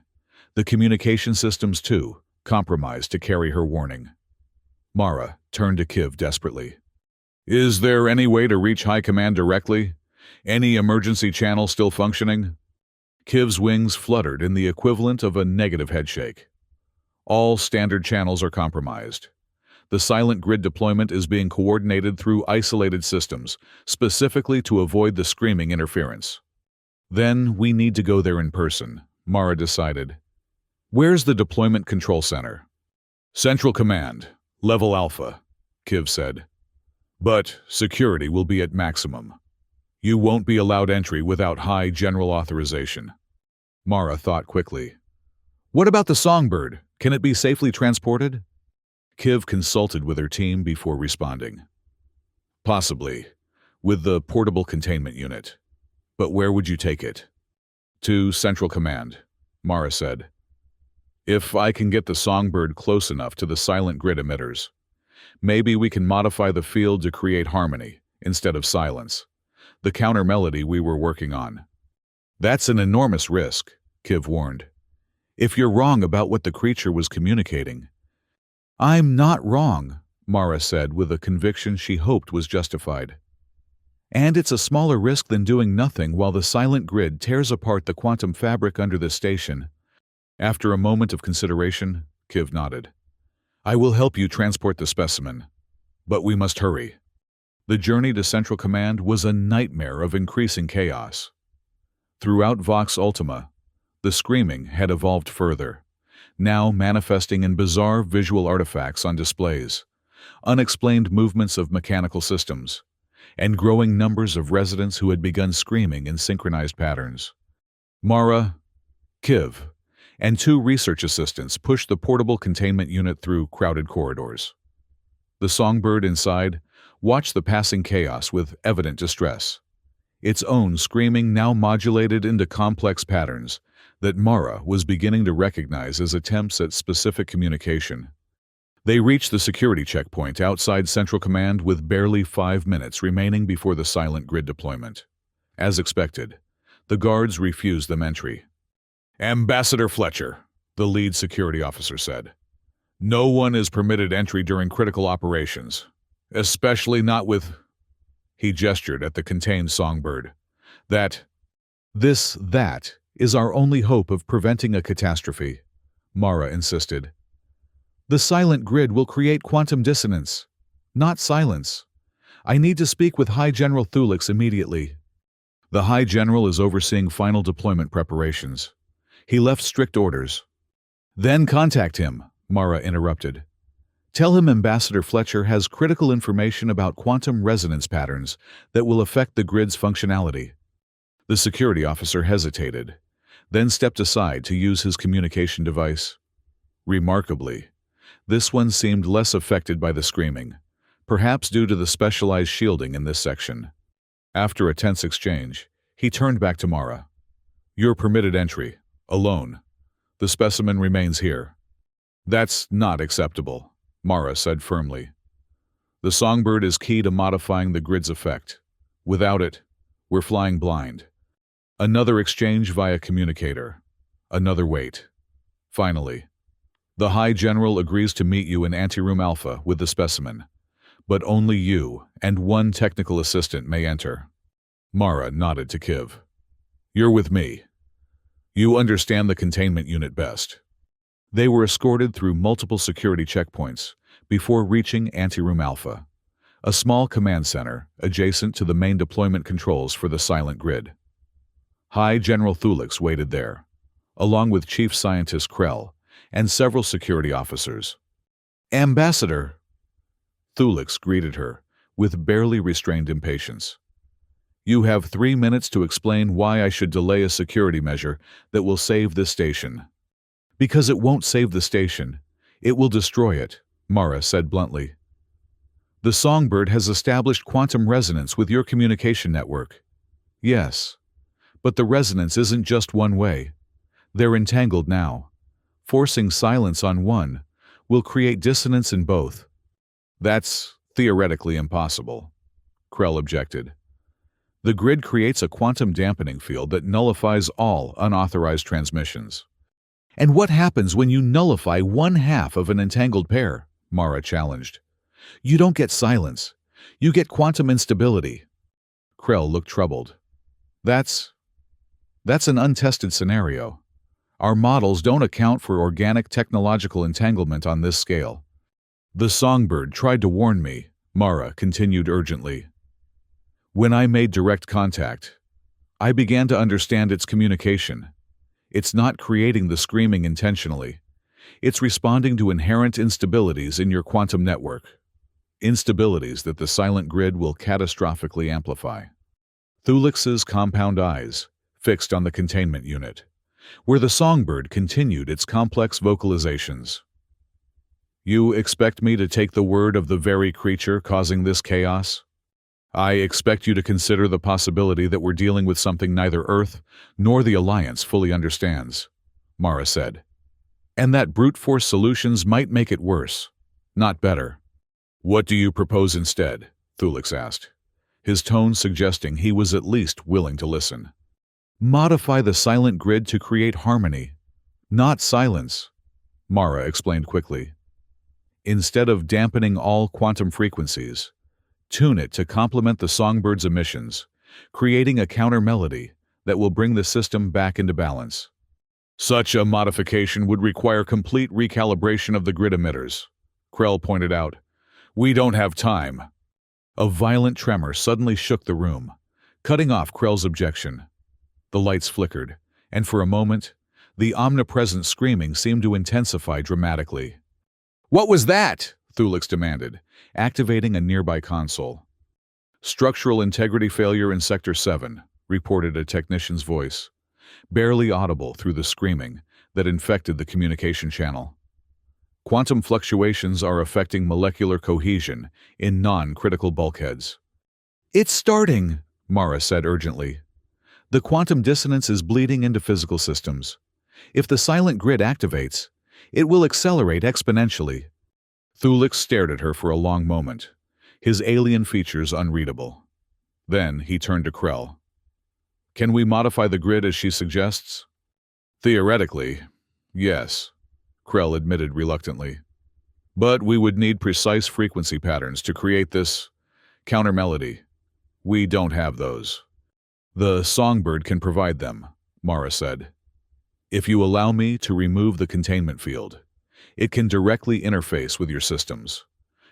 The communication systems, too, compromised to carry her warning. Mara turned to Kiv desperately. "Is there any way to reach High Command directly? Any emergency channel still functioning?" Kiv's wings fluttered in the equivalent of a negative headshake. "All standard channels are compromised. The silent grid deployment is being coordinated through isolated systems, specifically to avoid the screaming interference." "Then we need to go there in person," Mara decided. "Where's the deployment control center?" "Central Command, Level Alpha," Kiv said. "But security will be at maximum. You won't be allowed entry without high general authorization." Mara thought quickly. "What about the songbird? Can it be safely transported?" Kiv consulted with her team before responding. "Possibly, with the portable containment unit. But where would you take it?" "To Central Command," Mara said. "If I can get the songbird close enough to the silent grid emitters, maybe we can modify the field to create harmony instead of silence, the counter melody we were working on." "That's an enormous risk," Kiv warned. "If you're wrong about what the creature was communicating—" "I'm not wrong," Mara said with a conviction she hoped was justified. "And it's a smaller risk than doing nothing while the silent grid tears apart the quantum fabric under this station." After a moment of consideration, Kiv nodded. "I will help you transport the specimen, but we must hurry." The journey to Central Command was a nightmare of increasing chaos. Throughout Vox Ultima, the screaming had evolved further, now manifesting in bizarre visual artifacts on displays, unexplained movements of mechanical systems, and growing numbers of residents who had begun screaming in synchronized patterns. Mara, Kiv, and 2 research assistants pushed the portable containment unit through crowded corridors. The songbird inside watched the passing chaos with evident distress, its own screaming now modulated into complex patterns that Mara was beginning to recognize as attempts at specific communication. They reached the security checkpoint outside Central Command with barely 5 minutes remaining before the silent grid deployment. As expected, the guards refused them entry. "Ambassador Fletcher," the lead security officer said, "no one is permitted entry during critical operations, especially not with—" He gestured at the contained songbird. "That is our only hope of preventing a catastrophe," Mara insisted. "The silent grid will create quantum dissonance, not silence. I need to speak with High General Thulix immediately." "The High General is overseeing final deployment preparations. He left strict orders." "Then contact him," Mara interrupted. "Tell him Ambassador Fletcher has critical information about quantum resonance patterns that will affect the grid's functionality." The security officer hesitated, then stepped aside to use his communication device. Remarkably, this one seemed less affected by the screaming, perhaps due to the specialized shielding in this section. After a tense exchange, he turned back to Mara. "You're permitted entry, alone. The specimen remains here." "That's not acceptable," Mara said firmly. "The songbird is key to modifying the grid's effect. Without it, we're flying blind." Another exchange via communicator. Another wait. Finally, "The High General agrees to meet you in Anteroom Alpha with the specimen, but only you and 1 technical assistant may enter." Mara nodded to Kiv. "You're with me. You understand the containment unit best." They were escorted through multiple security checkpoints before reaching Anteroom Alpha, a small command center adjacent to the main deployment controls for the silent grid. High General Thulix waited there, along with Chief Scientist Krell and several security officers. "Ambassador!" Thulix greeted her with barely restrained impatience. "You have 3 minutes to explain why I should delay a security measure that will save this station." "Because it won't save the station. It will destroy it," Mara said bluntly. "The songbird has established quantum resonance with your communication network." "Yes, but the resonance isn't just one way. They're entangled now. Forcing silence on one will create dissonance in both." "That's theoretically impossible," Krell objected. "The grid creates a quantum dampening field that nullifies all unauthorized transmissions." "And what happens when you nullify 1/2 of an entangled pair?" Mara challenged. "You don't get silence. You get quantum instability." Krell looked troubled. That's an untested scenario. Our models don't account for organic technological entanglement on this scale." "The songbird tried to warn me," Mara continued urgently. "When I made direct contact, I began to understand its communication. It's not creating the screaming intentionally. It's responding to inherent instabilities in your quantum network. Instabilities that the silent grid will catastrophically amplify." Thulix's compound eyes fixed on the containment unit, where the songbird continued its complex vocalizations. "You expect me to take the word of the very creature causing this chaos? I expect you to consider the possibility that we're dealing with something neither Earth nor the Alliance fully understands," Mara said. "And that brute force solutions might make it worse, not better." "What do you propose instead?" Thulix asked, his tone suggesting he was at least willing to listen. "Modify the silent grid to create harmony, not silence," Mara explained quickly. "Instead of dampening all quantum frequencies, tune it to complement the songbird's emissions, creating a counter-melody that will bring the system back into balance." "Such a modification would require complete recalibration of the grid emitters," Krell pointed out. "We don't have time." A violent tremor suddenly shook the room, cutting off Krell's objection. The lights flickered, and for a moment, the omnipresent screaming seemed to intensify dramatically. "What was that?" Thulix demanded, activating a nearby console. "Structural integrity failure in Sector 7, reported a technician's voice. Barely audible through the screaming, that infected the communication channel. Quantum fluctuations are affecting molecular cohesion in non-critical bulkheads. "It's starting," Mara said urgently. "The quantum dissonance is bleeding into physical systems. If the silent grid activates, it will accelerate exponentially." Thulix stared at her for a long moment, his alien features unreadable. Then he turned to Krell. "Can we modify the grid as she suggests?" "Theoretically, yes," Krell admitted reluctantly. "But we would need precise frequency patterns to create this counter-melody. We don't have those." "The songbird can provide them," Mara said. "If you allow me to remove the containment field, it can directly interface with your systems,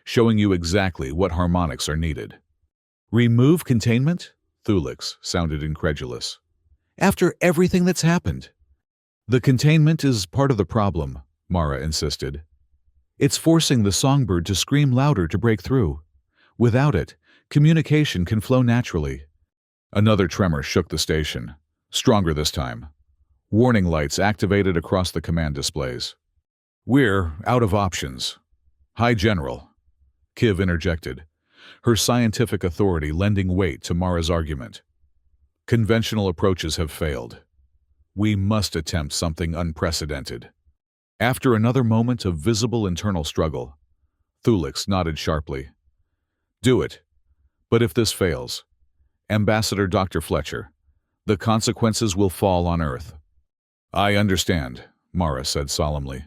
showing you exactly what harmonics are needed." "Remove containment?" Thulix sounded incredulous. "After everything that's happened?" "The containment is part of the problem," Mara insisted. "It's forcing the songbird to scream louder to break through. Without it, communication can flow naturally." Another tremor shook the station, stronger this time. Warning lights activated across the command displays. "We're out of options." "Hi, General," Kiv interjected, her scientific authority lending weight to Mara's argument. "Conventional approaches have failed. We must attempt something unprecedented." After another moment of visible internal struggle, Thulix nodded sharply. "Do it. But if this fails, Ambassador Dr. Fletcher, the consequences will fall on Earth." "I understand," Mara said solemnly.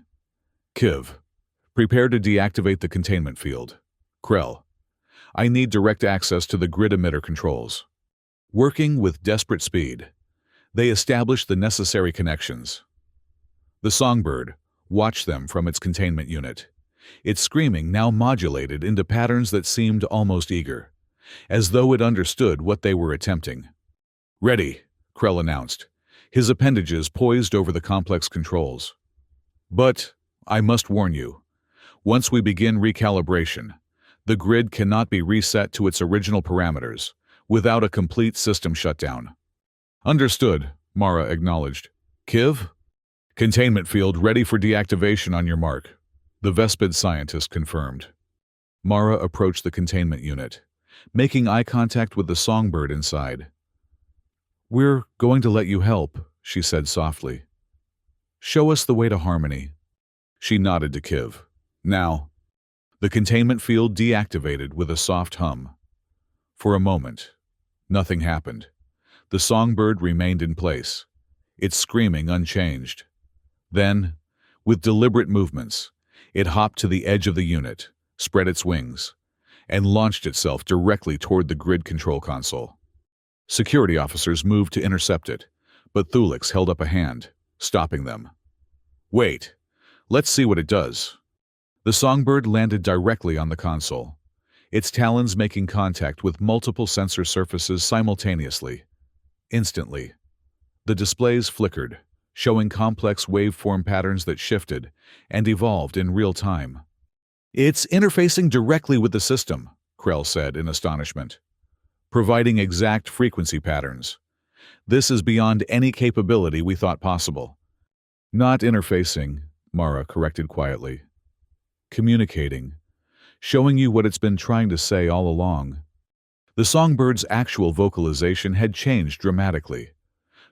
"Kiv, prepare to deactivate the containment field. Krell, I need direct access to the grid emitter controls." Working with desperate speed, they established the necessary connections. The songbird watched them from its containment unit, its screaming now modulated into patterns that seemed almost eager, as though it understood what they were attempting. "Ready," Krell announced, his appendages poised over the complex controls. "But I must warn you, once we begin recalibration, the grid cannot be reset to its original parameters without a complete system shutdown." "Understood," Mara acknowledged. "Kiv? Containment field ready for deactivation on your mark," the Vespid scientist confirmed. Mara approached the containment unit, making eye contact with the songbird inside. "We're going to let you help," she said softly. "Show us the way to harmony." She nodded to Kiv. "Now." The containment field deactivated with a soft hum. For a moment, nothing happened. The songbird remained in place, its screaming unchanged. Then, with deliberate movements, it hopped to the edge of the unit, spread its wings, and launched itself directly toward the grid control console. Security officers moved to intercept it, but Thulix held up a hand, stopping them. "Wait, let's see what it does." The songbird landed directly on the console, its talons making contact with multiple sensor surfaces simultaneously. Instantly, the displays flickered, showing complex waveform patterns that shifted and evolved in real time. "It's interfacing directly with the system," Krell said in astonishment, "providing exact frequency patterns. This is beyond any capability we thought possible." "Not interfacing," Mara corrected quietly. "Communicating, showing you what it's been trying to say all along." The songbird's actual vocalization had changed dramatically.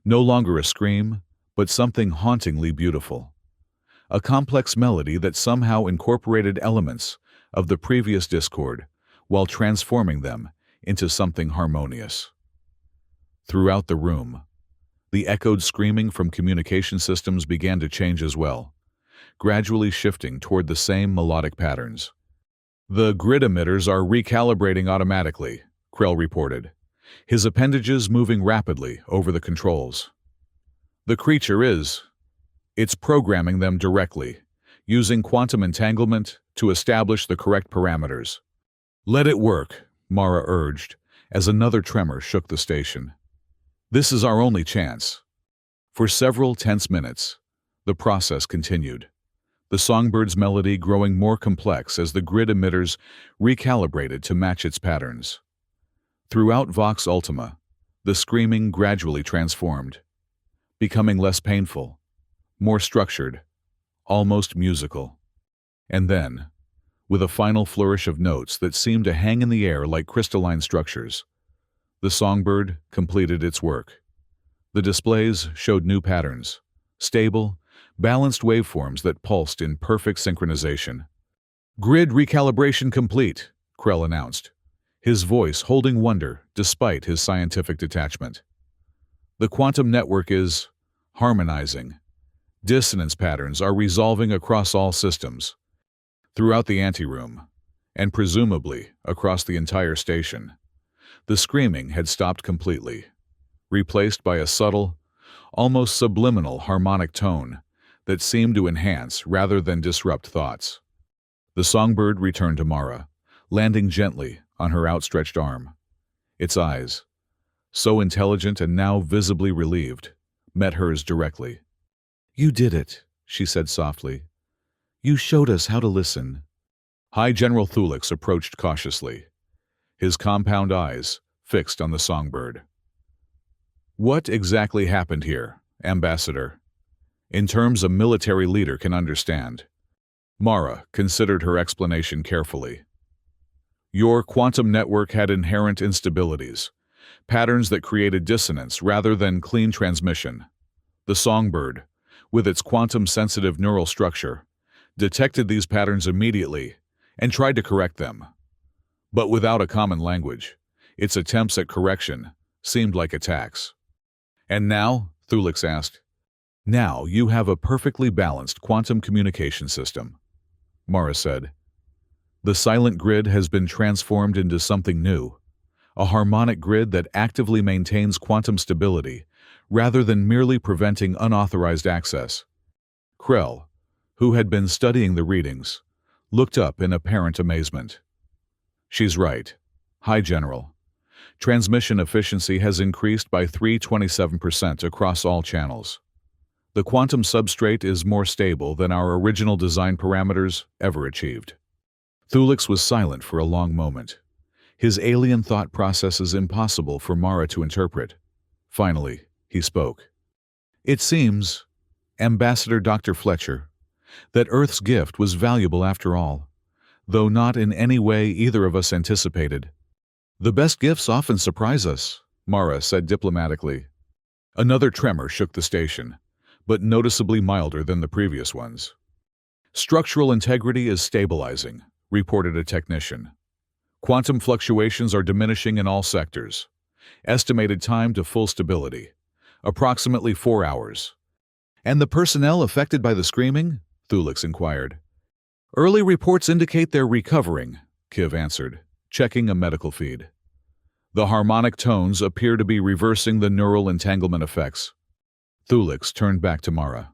No longer a scream, but something hauntingly beautiful. A complex melody that somehow incorporated elements of the previous discord while transforming them into something harmonious. Throughout the room, the echoed screaming from communication systems began to change as well, gradually shifting toward the same melodic patterns. "The grid emitters are recalibrating automatically," Krell reported, his appendages moving rapidly over the controls. "The creature it's programming them directly, using quantum entanglement to establish the correct parameters." "Let it work," Mara urged, as another tremor shook the station. "This is our only chance." For several tense minutes, the process continued, the songbird's melody growing more complex as the grid emitters recalibrated to match its patterns. Throughout Vox Ultima, the screaming gradually transformed, becoming less painful, more structured, almost musical. And then, with a final flourish of notes that seemed to hang in the air like crystalline structures, the songbird completed its work. The displays showed new patterns, stable, balanced waveforms that pulsed in perfect synchronization. "Grid recalibration complete," Krell announced, his voice holding wonder despite his scientific detachment. "The quantum network is harmonizing. Dissonance patterns are resolving across all systems, throughout the anteroom, and presumably across the entire station." The screaming had stopped completely, replaced by a subtle, almost subliminal harmonic tone that seemed to enhance rather than disrupt thoughts. The songbird returned to Mara, landing gently on her outstretched arm. Its eyes, so intelligent and now visibly relieved, met hers directly. "You did it," she said softly. "You showed us how to listen." High General Thulix approached cautiously, his compound eyes fixed on the songbird. "What exactly happened here, Ambassador? In terms a military leader can understand." Mara considered her explanation carefully. "Your quantum network had inherent instabilities, patterns that created dissonance rather than clean transmission. The songbird, with its quantum-sensitive neural structure, detected these patterns immediately and tried to correct them. But without a common language, its attempts at correction seemed like attacks." "And now?" Thulix asked. "Now you have a perfectly balanced quantum communication system," Mara said. "The silent grid has been transformed into something new, a harmonic grid that actively maintains quantum stability rather than merely preventing unauthorized access." Krell, who had been studying the readings, looked up in apparent amazement. "She's right, High General. Transmission efficiency has increased by 327% across all channels. The quantum substrate is more stable than our original design parameters ever achieved." Thulix was silent for a long moment, his alien thought processes impossible for Mara to interpret. Finally, he spoke. "It seems, Ambassador Dr. Fletcher, that Earth's gift was valuable after all, though not in any way either of us anticipated." "The best gifts often surprise us," Mara said diplomatically. Another tremor shook the station, but noticeably milder than the previous ones. "Structural integrity is stabilizing," reported a technician. "Quantum fluctuations are diminishing in all sectors. Estimated time to full stability, approximately 4 hours." "And the personnel affected by the screaming?" Thulix inquired. "Early reports indicate they're recovering," Kiv answered, checking a medical feed. "The harmonic tones appear to be reversing the neural entanglement effects." Thulix turned back to Mara.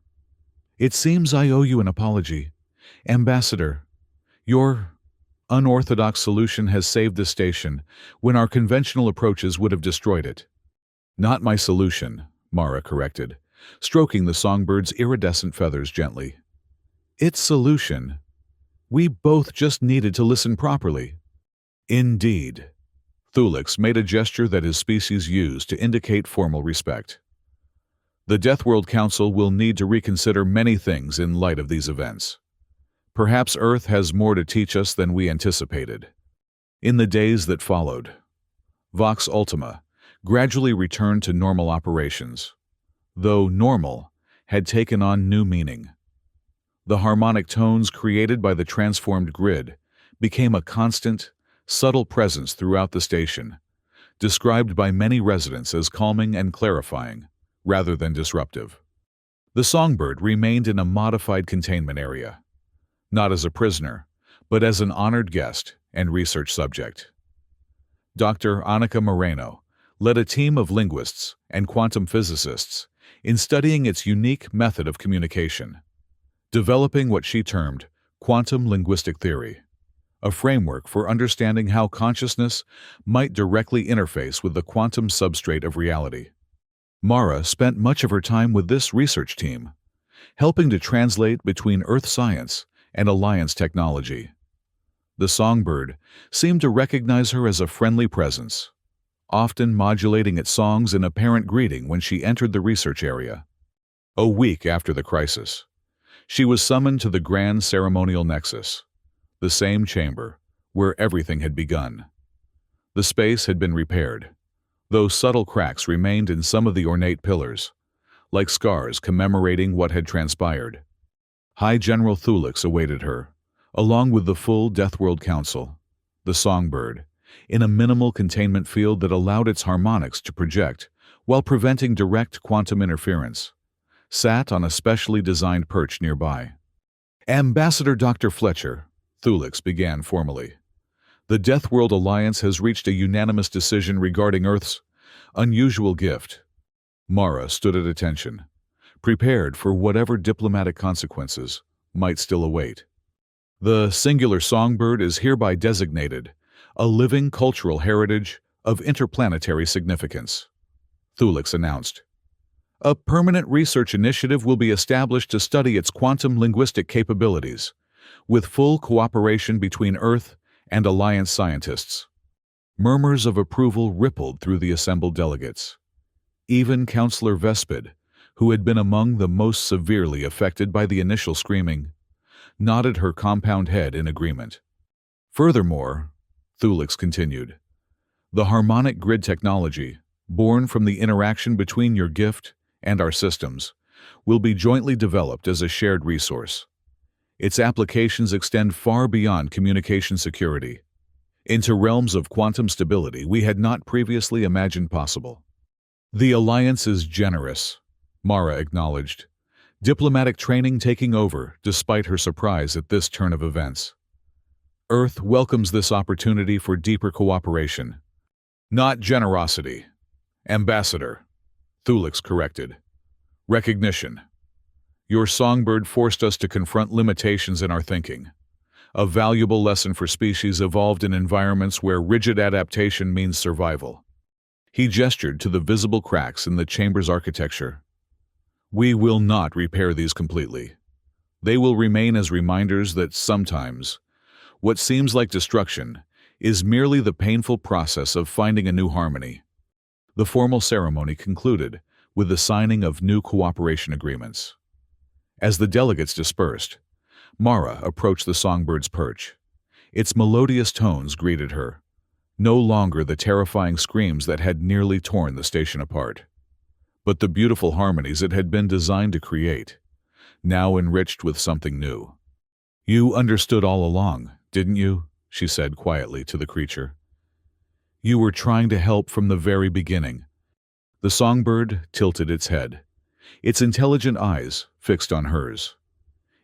"It seems I owe you an apology. Ambassador, your unorthodox solution has saved the station when our conventional approaches would have destroyed it." "Not my solution," Mara corrected, stroking the songbird's iridescent feathers gently. "Its solution. We both just needed to listen properly." "Indeed." Thulix made a gesture that his species used to indicate formal respect. "The Deathworld Council will need to reconsider many things in light of these events. Perhaps Earth has more to teach us than we anticipated." In the days that followed, Vox Ultima gradually returned to normal operations, though normal had taken on new meaning. The harmonic tones created by the transformed grid became a constant, subtle presence throughout the station, described by many residents as calming and clarifying, rather than disruptive. The songbird remained in a modified containment area, not as a prisoner, but as an honored guest and research subject. Dr. Annika Moreno led a team of linguists and quantum physicists in studying its unique method of communication, developing what she termed quantum linguistic theory, a framework for understanding how consciousness might directly interface with the quantum substrate of reality. Mara spent much of her time with this research team, helping to translate between Earth science and Alliance technology. The songbird seemed to recognize her as a friendly presence, often modulating its songs in apparent greeting when she entered the research area. A week after the crisis, she was summoned to the grand ceremonial nexus, the same chamber where everything had begun. The space had been repaired, though subtle cracks remained in some of the ornate pillars, like scars commemorating what had transpired. High General Thulix awaited her, along with the full Deathworld Council, the songbird, in a minimal containment field that allowed its harmonics to project while preventing direct quantum interference, sat on a specially designed perch nearby. Ambassador Dr. Fletcher, Thulix began formally. The Deathworld Alliance has reached a unanimous decision regarding Earth's unusual gift. Mara stood at attention, prepared for whatever diplomatic consequences might still await. The singular songbird is hereby designated a living cultural heritage of interplanetary significance, Thulix announced. A permanent research initiative will be established to study its quantum linguistic capabilities, with full cooperation between Earth and Alliance scientists. Murmurs of approval rippled through the assembled delegates. Even Councillor Vespid, who had been among the most severely affected by the initial screaming, nodded her compound head in agreement. Furthermore, Thulix continued, the harmonic grid technology, born from the interaction between your gift and our systems, will be jointly developed as a shared resource. Its applications extend far beyond communication security, into realms of quantum stability we had not previously imagined possible. The Alliance is generous, Mara acknowledged, diplomatic training taking over despite her surprise at this turn of events. Earth welcomes this opportunity for deeper cooperation. Not generosity. Ambassador, Thulix corrected. Recognition. Your songbird forced us to confront limitations in our thinking, a valuable lesson for species evolved in environments where rigid adaptation means survival. He gestured to the visible cracks in the chamber's architecture. We will not repair these completely. They will remain as reminders that sometimes, what seems like destruction is merely the painful process of finding a new harmony. The formal ceremony concluded with the signing of new cooperation agreements. As the delegates dispersed, Mara approached the songbird's perch. Its melodious tones greeted her, no longer the terrifying screams that had nearly torn the station apart, but the beautiful harmonies it had been designed to create, now enriched with something new. You understood all along, didn't you? She said quietly to the creature. You were trying to help from the very beginning. The songbird tilted its head, its intelligent eyes fixed on hers.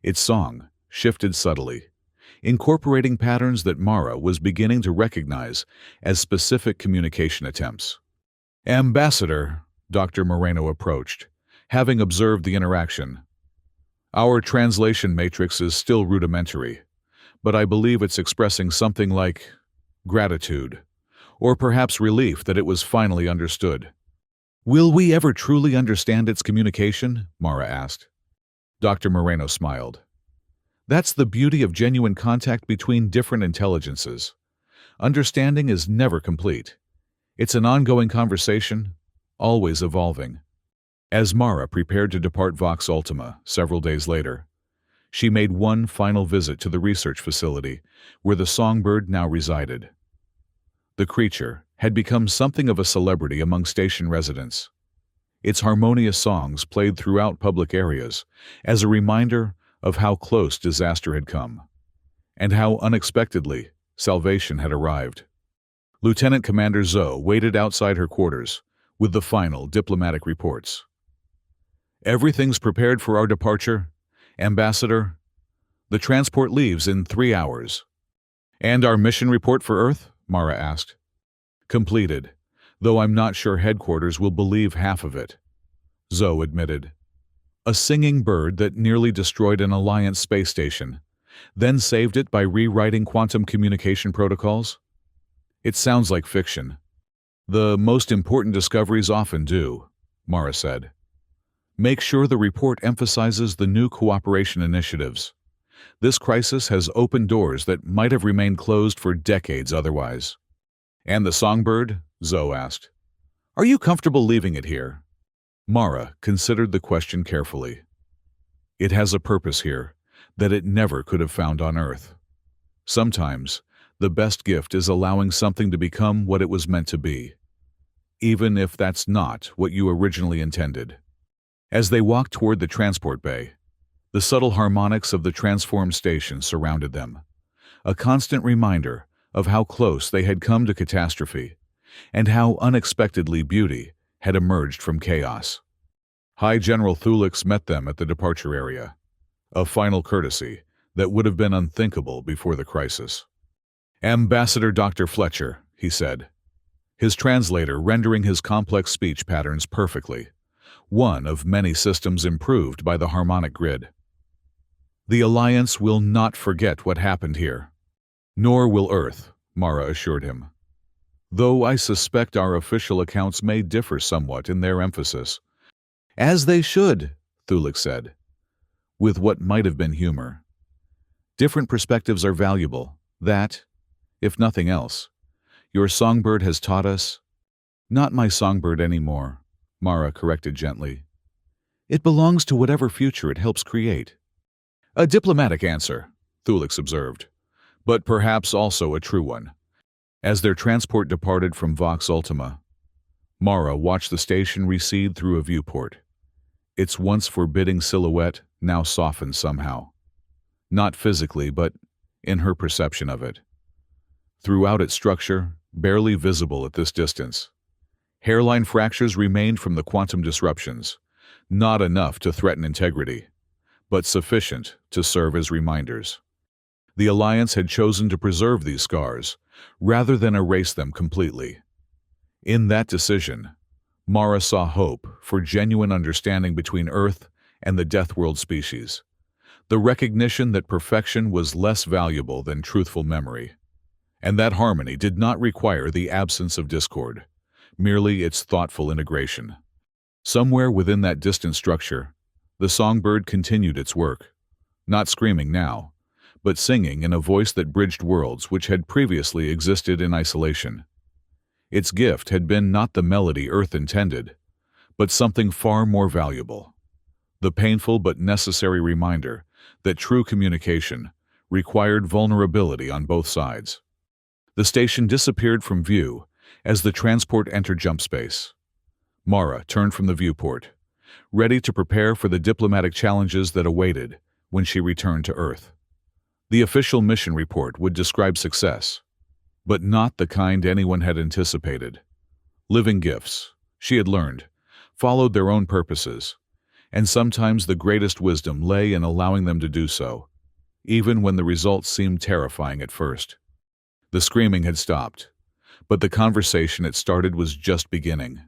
Its song shifted subtly, incorporating patterns that Mara was beginning to recognize as specific communication attempts. Ambassador, Dr. Moreno approached, having observed the interaction. Our translation matrix is still rudimentary, but I believe it's expressing something like gratitude, or perhaps relief that it was finally understood. Will we ever truly understand its communication? Mara asked. Dr. Moreno smiled. That's the beauty of genuine contact between different intelligences. Understanding is never complete. It's an ongoing conversation, always evolving. As Mara prepared to depart Vox Ultima several days later, she made one final visit to the research facility where the songbird now resided. The creature had become something of a celebrity among station residents. Its harmonious songs played throughout public areas as a reminder of how close disaster had come, and how unexpectedly salvation had arrived. Lieutenant Commander Zoe waited outside her quarters with the final diplomatic reports. Everything's prepared for our departure, Ambassador. The transport leaves in 3 hours. And our mission report for Earth? Mara asked. Completed, though I'm not sure headquarters will believe half of it, Zoe admitted. A singing bird that nearly destroyed an Alliance space station, then saved it by rewriting quantum communication protocols? It sounds like fiction. The most important discoveries often do, Mara said. Make sure the report emphasizes the new cooperation initiatives. This crisis has opened doors that might have remained closed for decades otherwise. And the songbird? Zoe asked. Are you comfortable leaving it here? Mara considered the question carefully. It has a purpose here that it never could have found on Earth. Sometimes, the best gift is allowing something to become what it was meant to be, even if that's not what you originally intended. As they walked toward the transport bay, the subtle harmonics of the transformed station surrounded them, a constant reminder of how close they had come to catastrophe and how unexpectedly beauty had emerged from chaos. High General Thulix met them at the departure area, a final courtesy that would have been unthinkable before the crisis. "Ambassador Dr. Fletcher," he said, his translator rendering his complex speech patterns perfectly, one of many systems improved by the harmonic grid. "The Alliance will not forget what happened here." "Nor will Earth," Mara assured him. "Though I suspect our official accounts may differ somewhat in their emphasis." "As they should," Thulix said, with what might have been humor. "Different perspectives are valuable. That, if nothing else, your songbird has taught us." "Not my songbird anymore," Mara corrected gently. "It belongs to whatever future it helps create." "A diplomatic answer," Thulix observed, "but perhaps also a true one." As their transport departed from Vox Ultima, Mara watched the station recede through a viewport, its once forbidding silhouette now softened somehow. Not physically, but in her perception of it. Throughout its structure, barely visible at this distance, hairline fractures remained from the quantum disruptions, not enough to threaten integrity, but sufficient to serve as reminders. The Alliance had chosen to preserve these scars, rather than erase them completely. In that decision, Mara saw hope for genuine understanding between Earth and the Deathworld species, the recognition that perfection was less valuable than truthful memory, and that harmony did not require the absence of discord, merely its thoughtful integration. Somewhere within that distant structure, the songbird continued its work, not screaming now, but singing in a voice that bridged worlds which had previously existed in isolation. Its gift had been not the melody Earth intended, but something far more valuable: the painful but necessary reminder that true communication required vulnerability on both sides. The station disappeared from view as the transport entered jump space. Mara turned from the viewport, ready to prepare for the diplomatic challenges that awaited when she returned to Earth. The official mission report would describe success, but not the kind anyone had anticipated. Living gifts, she had learned, followed their own purposes, and sometimes the greatest wisdom lay in allowing them to do so, even when the results seemed terrifying at first. The screaming had stopped, but the conversation it started was just beginning.